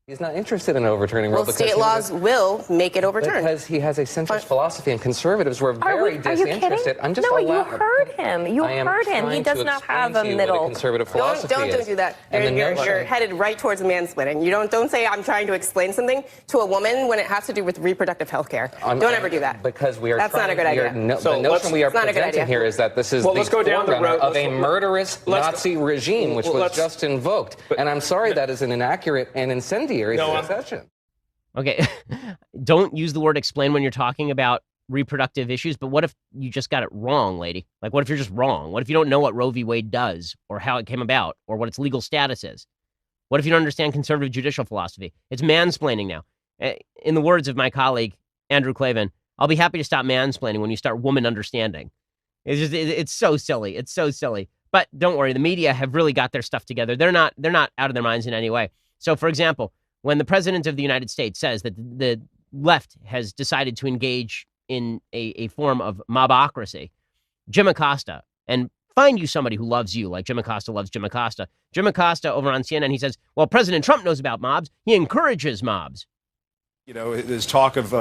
He's not interested in overturning Roe. Well, state laws will make it overturned. Because he has a centrist philosophy, and conservatives were very disinterested. I'm just you heard him. You heard him. He does not have a middle. Conservative philosophy don't do that. You're headed right towards mansplaining. You don't say I'm trying to explain something to a woman when it has to do with reproductive health care. Don't ever do that. Because we are. That's not a good idea. The notion we are presenting here is that this is the forerunner of a murderous Nazi regime, which was just invoked. And I'm sorry, that is an inaccurate and incendiary suggestion. Okay, don't use the word explain when you're talking about reproductive issues, but what if you just got it wrong, lady? Like, what if you're just wrong? What if you don't know what Roe v. Wade does or how it came about or what its legal status is? What if you don't understand conservative judicial philosophy? It's mansplaining now. In the words of my colleague, Andrew Klavan, I'll be happy to stop mansplaining when you start woman understanding. It's so silly. It's so silly. But don't worry, the media have really got their stuff together. They're not out of their minds in any way. So, for example, when the president of the United States says that the left has decided to engage in a form of mobocracy, Jim Acosta, and find you somebody who loves you like Jim Acosta loves Jim Acosta. Jim Acosta over on CNN, he says, well, President Trump knows about mobs. He encourages mobs. You know, there's talk of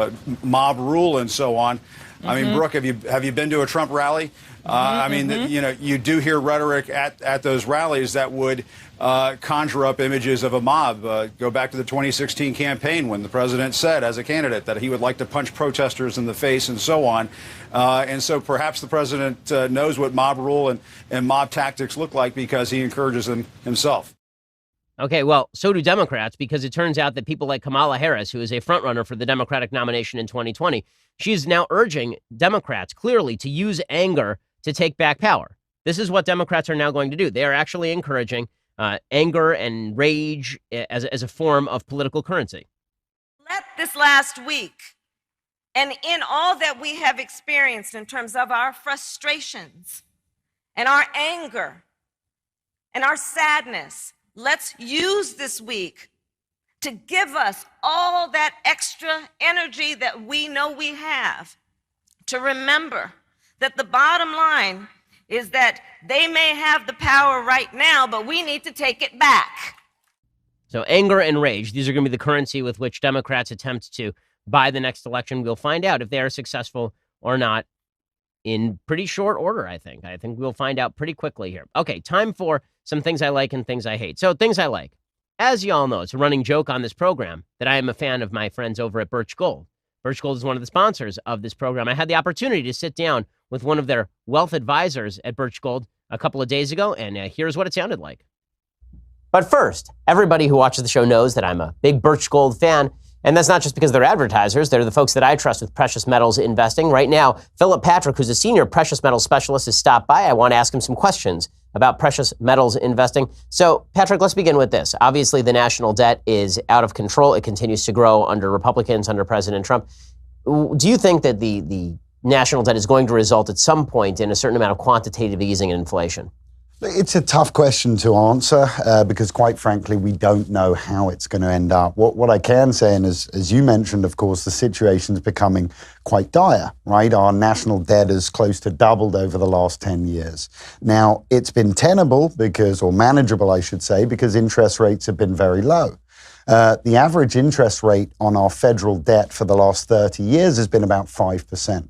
mob rule and so on. Mm-hmm. I mean, Brooke, have you been to a Trump rally? I mean, you know, you do hear rhetoric at those rallies that would conjure up images of a mob. Go back to the 2016 campaign when the president said, as a candidate, that he would like to punch protesters in the face and so on. And so perhaps the president knows what mob rule and mob tactics look like because he encourages them himself. Okay, well, so do Democrats, because it turns out that people like Kamala Harris, who is a frontrunner for the Democratic nomination in 2020, she's now urging Democrats clearly to use anger to take back power. This is what Democrats are now going to do. They are actually encouraging anger and rage as a form of political currency. Let this last week, and in all that we have experienced in terms of our frustrations and our anger and our sadness, let's use this week to give us all that extra energy that we know we have to remember that the bottom line is that they may have the power right now, but we need to take it back. So anger and rage, these are going to be the currency with which Democrats attempt to buy the next election. We'll find out if they are successful or not in pretty short order, I think. I think we'll find out pretty quickly here. Okay, time for some things I like and things I hate. So things I like. As you all know, it's a running joke on this program that I am a fan of my friends over at Birch Gold. Birch Gold is one of the sponsors of this program. I had the opportunity to sit down with one of their wealth advisors at Birch Gold a couple of days ago, and here's what it sounded like. But first, everybody who watches the show knows that I'm a big Birch Gold fan, and that's not just because they're advertisers. They're the folks that I trust with precious metals investing. Right now, Philip Patrick, who's a senior precious metals specialist, has stopped by. I want to ask him some questions about precious metals investing. So, Patrick, let's begin with this. Obviously, the national debt is out of control. It continues to grow under Republicans, under President Trump. Do you think that the national debt is going to result at some point in a certain amount of quantitative easing and inflation? It's a tough question to answer because, quite frankly, we don't know how it's going to end up. What I can say, and as you mentioned, of course, the situation's becoming quite dire, right? Our national debt has close to doubled over the last 10 years. Now, it's been tenable because, or manageable, I should say, because interest rates have been very low. The average interest rate on our federal debt for the last 30 years has been about 5%.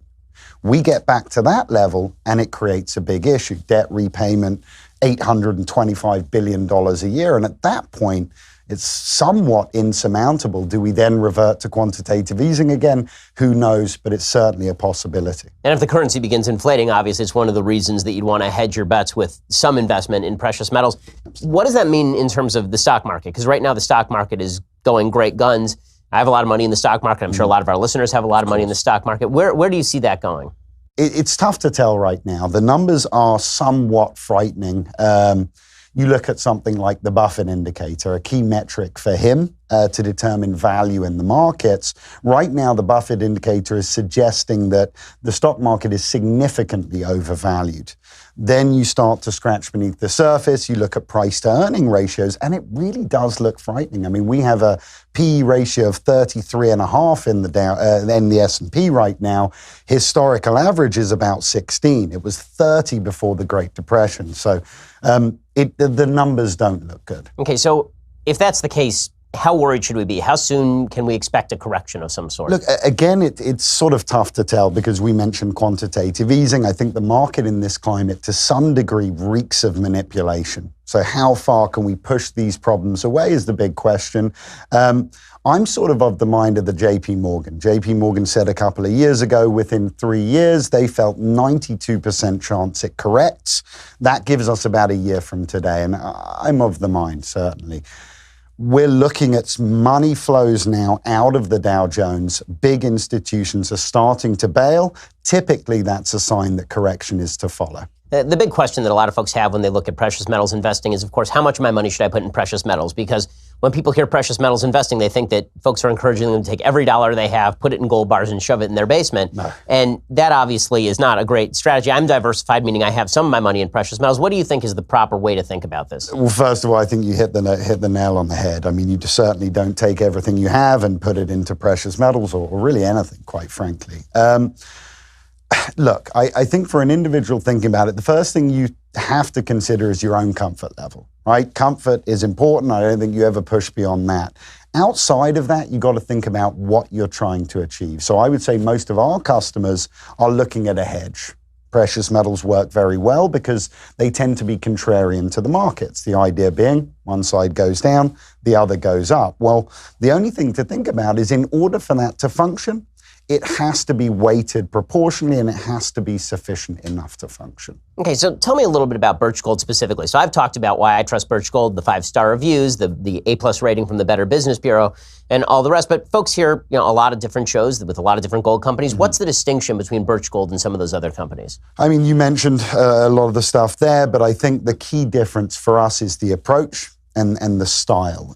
We get back to that level and it creates a big issue. Debt repayment, $825 billion a year. And at that point, it's somewhat insurmountable. Do we then revert to quantitative easing again? Who knows, but it's certainly a possibility. And if the currency begins inflating, obviously it's one of the reasons that you'd want to hedge your bets with some investment in precious metals. What does that mean in terms of the stock market? Because right now the stock market is going great guns. I have a lot of money in the stock market. I'm sure a lot of our listeners have a lot of money in the stock market. Where do you see that going? It's tough to tell right now. The numbers are somewhat frightening. You look at something like the Buffett indicator, a key metric for him to determine value in the markets. Right now, the Buffett indicator is suggesting that the stock market is significantly overvalued. Then you start to scratch beneath the surface. You look at price to earning ratios, and it really does look frightening. I mean, we have a PE ratio of 33.5 in the S&P right now. Historical average is about 16. It was 30 before the Great Depression. So the numbers don't look good. Okay, so if that's the case, how worried should we be? How soon can we expect a correction of some sort? Look, again, it's sort of tough to tell because we mentioned quantitative easing. I think the market in this climate to some degree reeks of manipulation. So how far can we push these problems away is the big question. I'm sort of the mind of the JP Morgan. JP Morgan said a couple of years ago, within 3 years, they felt 92% chance it corrects. That gives us about a year from today. And I'm of the mind, certainly. We're looking at money flows now out of the Dow Jones. Big institutions are starting to bail. Typically, that's a sign that correction is to follow. The big question that a lot of folks have when they look at precious metals investing is, of course, how much of my money should I put in precious metals? Because when people hear precious metals investing, they think that folks are encouraging them to take every dollar they have, put it in gold bars, and shove it in their basement. No. And that obviously is not a great strategy. I'm diversified, meaning I have some of my money in precious metals. What do you think is the proper way to think about this? Well, first of all, I think you hit the nail on the head. I mean, you certainly don't take everything you have and put it into precious metals or really anything, quite frankly. Look, I think for an individual thinking about it, the first thing you have to consider is your own comfort level, right? Comfort is important. I don't think you ever push beyond that. Outside of that, you've got to think about what you're trying to achieve. So I would say most of our customers are looking at a hedge. Precious metals work very well because they tend to be contrarian to the markets. The idea being one side goes down, the other goes up. Well, the only thing to think about is in order for that to function, it has to be weighted proportionally and it has to be sufficient enough to function. Okay, so tell me a little bit about Birch Gold specifically. So I've talked about why I trust Birch Gold, the 5-star reviews, the A+ rating from the Better Business Bureau, and all the rest. But folks hear, a lot of different shows with a lot of different gold companies. Mm-hmm. What's the distinction between Birch Gold and some of those other companies? I mean, you mentioned a lot of the stuff there, but I think the key difference for us is the approach and the style.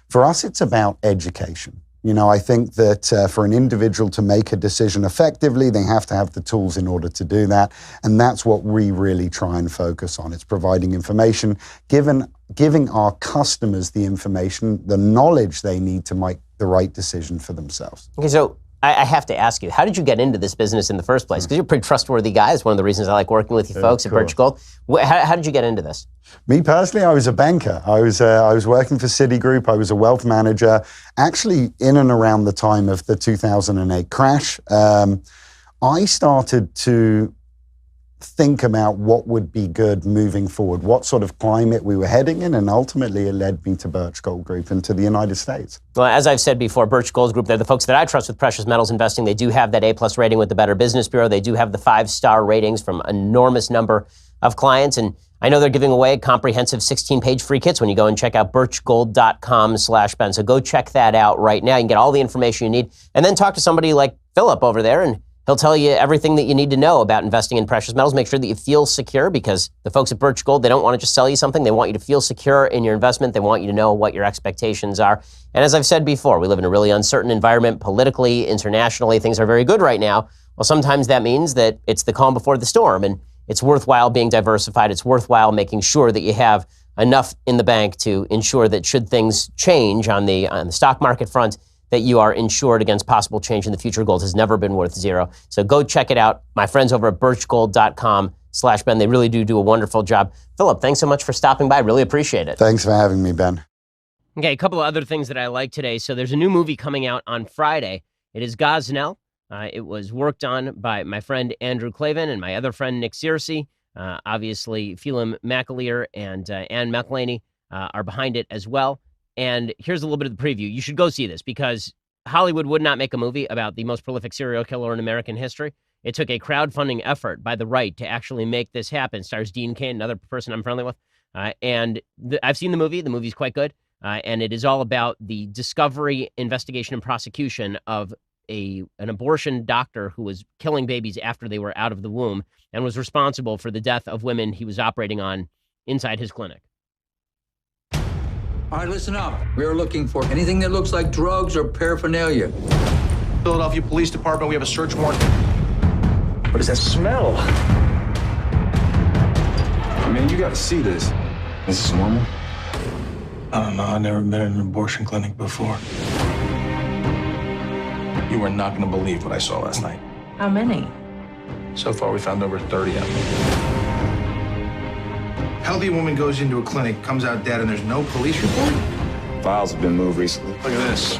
For us, it's about education. I think that for an individual to make a decision effectively, they have to have the tools in order to do that. And that's what we really try and focus on. It's providing information, giving our customers the information, the knowledge they need to make the right decision for themselves. Okay, so I have to ask you, how did you get into this business in the first place? Because you're a pretty trustworthy guy. It's one of the reasons I like working with you folks at Birch Gold. How did you get into this? Me personally, I was a banker. I was working for Citigroup. I was a wealth manager. Actually, in and around the time of the 2008 crash, I started to think about what would be good moving forward, what sort of climate we were heading in, and ultimately it led me to Birch Gold Group and to the United States. Well, as I've said before, Birch Gold Group, they're the folks that I trust with precious metals investing. They do have that A+ rating with the Better Business Bureau. They do have the 5-star ratings from an enormous number of clients, and I know they're giving away comprehensive 16-page free kits when you go and check out birchgold.com/Ben. So go check that out right now. You can get all the information you need, and then talk to somebody like Philip over there, and he'll tell you everything that you need to know about investing in precious metals. Make sure that you feel secure, because the folks at Birch Gold, they don't want to just sell you something. They want you to feel secure in your investment. They want you to know what your expectations are. And as I've said before, we live in a really uncertain environment politically, internationally. Things are very good right now. Well, sometimes that means that it's the calm before the storm, and it's worthwhile being diversified. It's worthwhile making sure that you have enough in the bank to ensure that should things change on the stock market front, that you are insured against possible change in the future. Gold has never been worth zero. So go check it out. My friends over at birchgold.com/Ben, they really do a wonderful job. Philip, thanks so much for stopping by. Really appreciate it. Thanks for having me, Ben. Okay, a couple of other things that I like today. So there's a new movie coming out on Friday. It is Gosnell. It was worked on by my friend Andrew Clavin and my other friend Nick Searcy. Obviously, Phelim McAleer and Ann McElhaney are behind it as well. And here's a little bit of the preview. You should go see this, because Hollywood would not make a movie about the most prolific serial killer in American history. It took a crowdfunding effort by The Right to actually make this happen. It stars Dean Cain, another person I'm friendly with. I've seen the movie. The movie's quite good. And it is all about the discovery, investigation, and prosecution of an abortion doctor who was killing babies after they were out of the womb and was responsible for the death of women he was operating on inside his clinic. All right, listen up. We are looking for anything that looks like drugs or paraphernalia. Philadelphia Police Department, we have a search warrant. What is that smell? Man, you gotta see this. Is this normal? I don't know. I've never been in an abortion clinic before. You are not gonna believe what I saw last night. How many? So far, we found over 30 of them. Healthy woman goes into a clinic, comes out dead, and there's no police report? files have been moved recently. Look at this.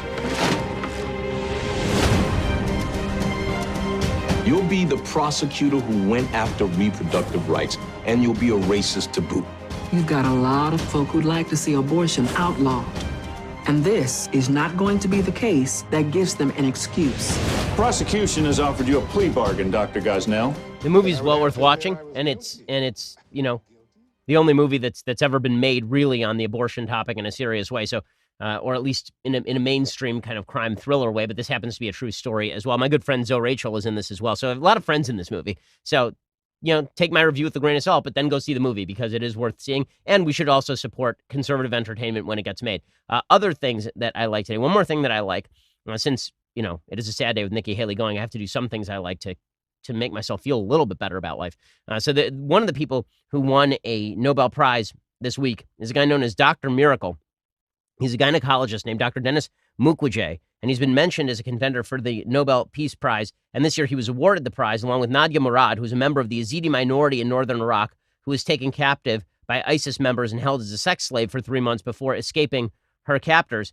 You'll be the prosecutor who went after reproductive rights, and you'll be a racist to boot. You've got a lot of folk who'd like to see abortion outlawed. And this is not going to be the case that gives them an excuse. Prosecution has offered you a plea bargain, Dr. Gosnell. The movie's well worth watching, and it's you know, the only movie that's ever been made really on the abortion topic in a serious way. So, or at least in a mainstream kind of crime thriller way. But this happens to be a true story as well. My good friend Zoe Rachel is in this as well. So I have a lot of friends in this movie. So, you know, take my review with a grain of salt, but then go see the movie because it is worth seeing. And we should also support conservative entertainment when it gets made. Other things that I like today. One more thing that I like, since, you know, it is a sad day with Nikki Haley going, I have to do some things I like to make myself feel a little bit better about life. So one of the people who won a Nobel Prize this week is a guy known as Dr. Miracle. He's a gynecologist named Dr. Denis Mukwege, and he's been mentioned as a contender for the Nobel Peace Prize. And this year he was awarded the prize along with Nadia Murad, who's a member of the Yazidi minority in northern Iraq, who was taken captive by ISIS members and held as a sex slave for 3 months before escaping her captors.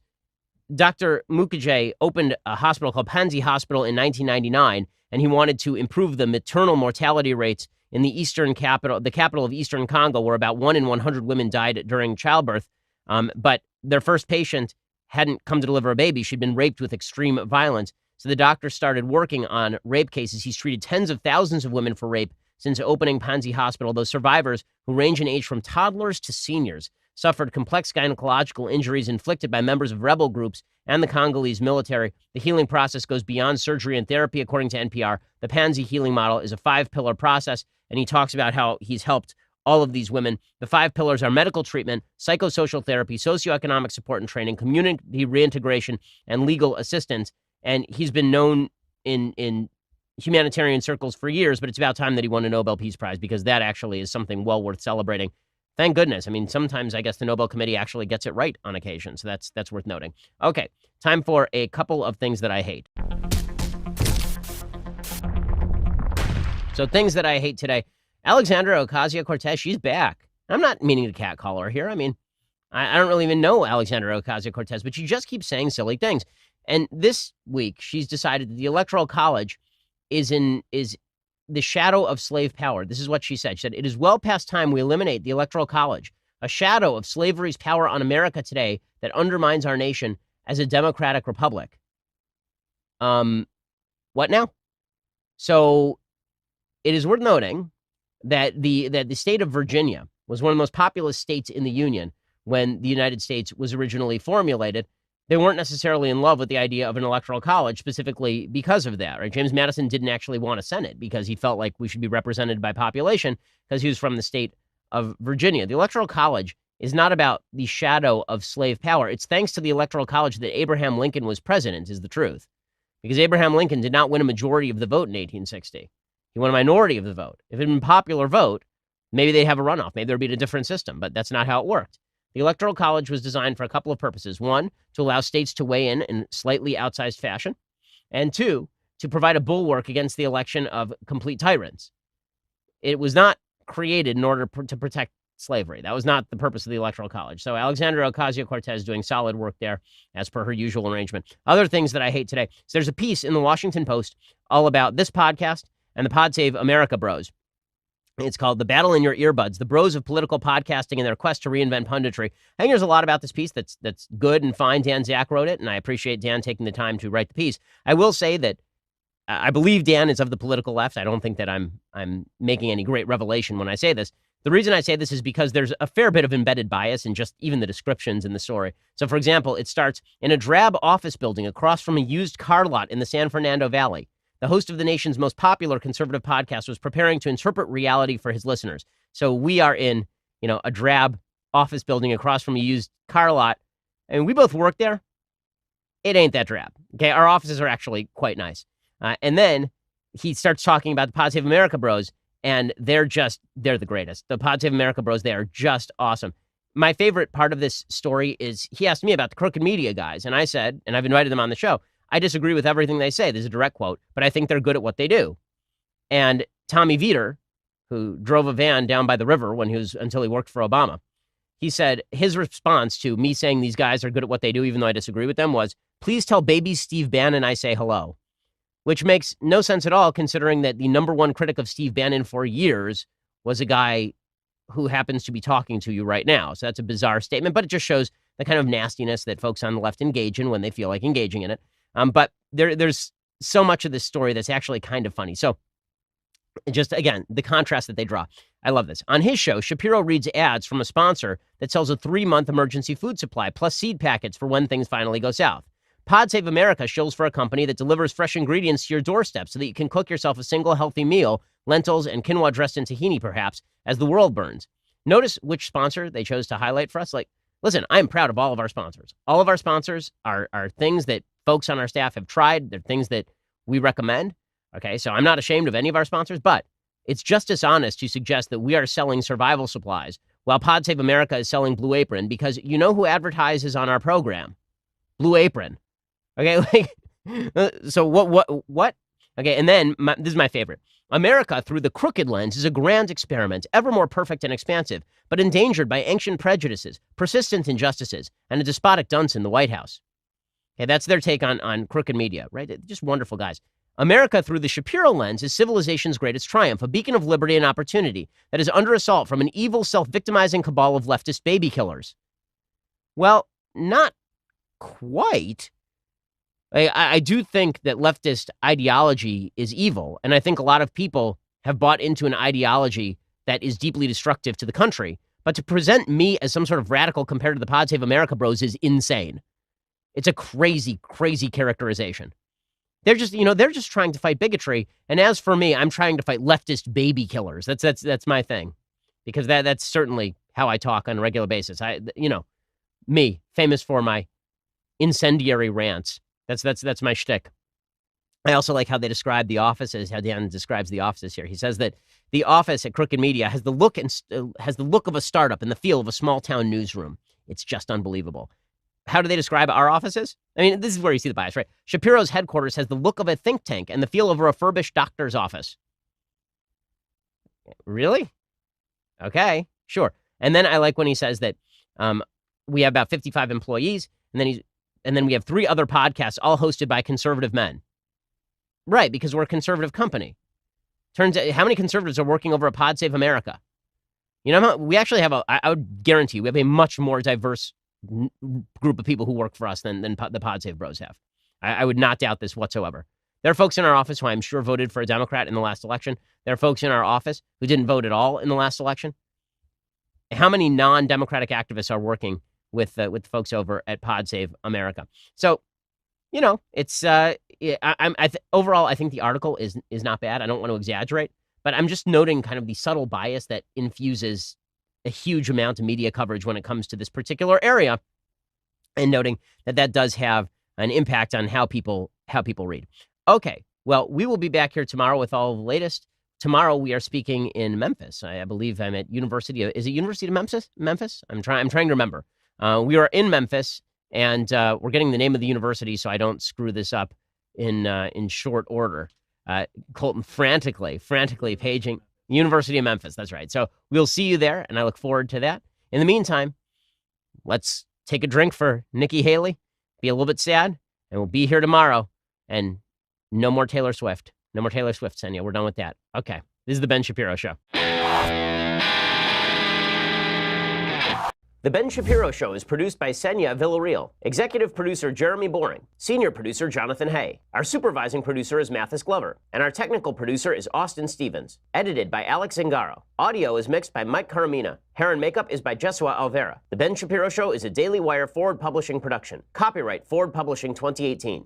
Dr. Mukwege opened a hospital called Panzi Hospital in 1999, and he wanted to improve the maternal mortality rates in the capital of Eastern Congo, where about 1 in 100 women died during childbirth. But their first patient hadn't come to deliver a baby. She'd been raped with extreme violence. So the doctor started working on rape cases. He's treated tens of thousands of women for rape since opening Panzi Hospital. Those survivors, who range in age from toddlers to seniors, suffered complex gynecological injuries inflicted by members of rebel groups and the Congolese military. The healing process goes beyond surgery and therapy, according to NPR. The Panzi healing model is a 5-pillar process, and he talks about how he's helped all of these women. The 5 pillars are medical treatment, psychosocial therapy, socioeconomic support and training, community reintegration, and legal assistance. And he's been known in humanitarian circles for years, but it's about time that he won a Nobel Peace Prize because that actually is something well worth celebrating. Thank goodness. I mean, sometimes I guess the Nobel Committee actually gets it right on occasion, so that's worth noting. Okay, time for a couple of things that I hate. So things that I hate today. Alexandra Ocasio-Cortez, she's back. I'm not meaning to catcall her here. I mean, I don't really even know Alexandra Ocasio-Cortez, but she just keeps saying silly things. And this week, she's decided that the Electoral College is the shadow of slave power. This is what she said. She said, "It is well past time we eliminate the Electoral College, a shadow of slavery's power on America today that undermines our nation as a democratic republic." What now? So it is worth noting that the state of Virginia was one of the most populous states in the Union when the United States was originally formulated. They weren't necessarily in love with the idea of an electoral college specifically because of that, right? James Madison didn't actually want a Senate because he felt like we should be represented by population because he was from the state of Virginia. The Electoral College is not about the shadow of slave power. It's thanks to the Electoral College that Abraham Lincoln was president, is the truth. Because Abraham Lincoln did not win a majority of the vote in 1860. He won a minority of the vote. If it had been popular vote, maybe they'd have a runoff. Maybe there'd be a different system, but that's not how it worked. The Electoral College was designed for a couple of purposes. 1, to allow states to weigh in slightly outsized fashion. And 2, to provide a bulwark against the election of complete tyrants. It was not created in order to protect slavery. That was not the purpose of the Electoral College. So Alexandra Ocasio-Cortez doing solid work there as per her usual arrangement. Other things that I hate today. So there's a piece in the Washington Post all about this podcast and the Pod Save America Bros. It's called The Battle in Your Earbuds, the bros of political podcasting and their quest to reinvent punditry. I think there's a lot about this piece that's good and fine. Dan Zach wrote it, and I appreciate Dan taking the time to write the piece. I will say that I believe Dan is of the political left. I don't think that I'm making any great revelation when I say this. The reason I say this is because there's a fair bit of embedded bias in just even the descriptions in the story. So, for example, it starts in a drab office building across from a used car lot in the San Fernando Valley. The host of the nation's most popular conservative podcast was preparing to interpret reality for his listeners. So we are in, a drab office building across from a used car lot. And we both work there. It ain't that drab. Okay. Our offices are actually quite nice. And then he starts talking about the Pod Save America Bros. And they're the greatest. The Pod Save America Bros, they are just awesome. My favorite part of this story is he asked me about the crooked media guys. And I said, and I've invited them on the show, I disagree with everything they say. This is a direct quote, but I think they're good at what they do. And Tommy Vietor, who drove a van down by the river until he worked for Obama, he said his response to me saying these guys are good at what they do, even though I disagree with them, was, please tell baby Steve Bannon I say hello, which makes no sense at all, considering that the number one critic of Steve Bannon for years was a guy who happens to be talking to you right now. So that's a bizarre statement, but it just shows the kind of nastiness that folks on the left engage in when they feel like engaging in it. But there's so much of this story that's actually kind of funny. So just, again, the contrast that they draw. I love this. On his show, Shapiro reads ads from a sponsor that sells a 3-month emergency food supply plus seed packets for when things finally go south. Pod Save America shills for a company that delivers fresh ingredients to your doorstep so that you can cook yourself a single healthy meal, lentils and quinoa dressed in tahini, perhaps, as the world burns. Notice which sponsor they chose to highlight for us. Like, listen, I'm proud of all of our sponsors. All of our sponsors are things that folks on our staff have tried. They're things that we recommend. Okay, so I'm not ashamed of any of our sponsors, but it's just dishonest to suggest that we are selling survival supplies while Pod Save America is selling Blue Apron, because you know who advertises on our program? Blue Apron. Okay, like, so what? Okay, and then this is my favorite. America through the crooked lens is a grand experiment, ever more perfect and expansive, but endangered by ancient prejudices, persistent injustices, and a despotic dunce in the White House. Okay, that's their take on crooked media, right? Just wonderful guys. America through the Shapiro lens is civilization's greatest triumph, a beacon of liberty and opportunity that is under assault from an evil, self-victimizing cabal of leftist baby killers. Well, not quite. I do think that leftist ideology is evil, and I think a lot of people have bought into an ideology that is deeply destructive to the country. But to present me as some sort of radical compared to the Pod Save America bros is insane. It's a crazy, crazy characterization. They're just trying to fight bigotry, and as for me, I'm trying to fight leftist baby killers. That's my thing, because that's certainly how I talk on a regular basis. Me, famous for my incendiary rants. That's my shtick. I also like how they describe the offices, how Dan describes the offices here. He says that the office at Crooked Media has the look of a startup and the feel of a small town newsroom. It's just unbelievable. How do they describe our offices? I mean, this is where you see the bias, right? Shapiro's headquarters has the look of a think tank and the feel of a refurbished doctor's office. Really? Okay, sure. And then I like when he says that we have about 55 employees, and then we have 3 other podcasts, all hosted by conservative men. Right, because we're a conservative company. Turns out, how many conservatives are working over at Pod Save America? We actually have I would guarantee we have a much more diverse group of people who work for us than the Pod Save bros have. I would not doubt this whatsoever. There are folks in our office who I'm sure voted for a Democrat in the last election. There are folks in our office who didn't vote at all in the last election. How many non-Democratic activists are working with folks over at Pod Save America? So, it's overall, I think the article is not bad. I don't want to exaggerate, but I'm just noting kind of the subtle bias that infuses a huge amount of media coverage when it comes to this particular area, and noting that does have an impact on how people read. Okay, well, we will be back here tomorrow with all the latest. Tomorrow we are speaking in Memphis. I believe I'm at University of Memphis? I'm trying to remember. We are in Memphis, and we're getting the name of the university so I don't screw this up in short order. Colton frantically paging University of Memphis. That's right. So we'll see you there, and I look forward to that. In the meantime, let's take a drink for Nikki Haley, be a little bit sad, and we'll be here tomorrow. And no more Taylor Swift. No more Taylor Swift, Senya. We're done with that. Okay. This is the Ben Shapiro Show. The Ben Shapiro Show is produced by Senya Villarreal, executive producer Jeremy Boring, senior producer Jonathan Hay. Our supervising producer is Mathis Glover, and our technical producer is Austin Stevens. Edited by Alex Zingaro. Audio is mixed by Mike Caramina. Hair and makeup is by Jesua Alvera. The Ben Shapiro Show is a Daily Wire Forward Publishing production. Copyright Forward Publishing 2018.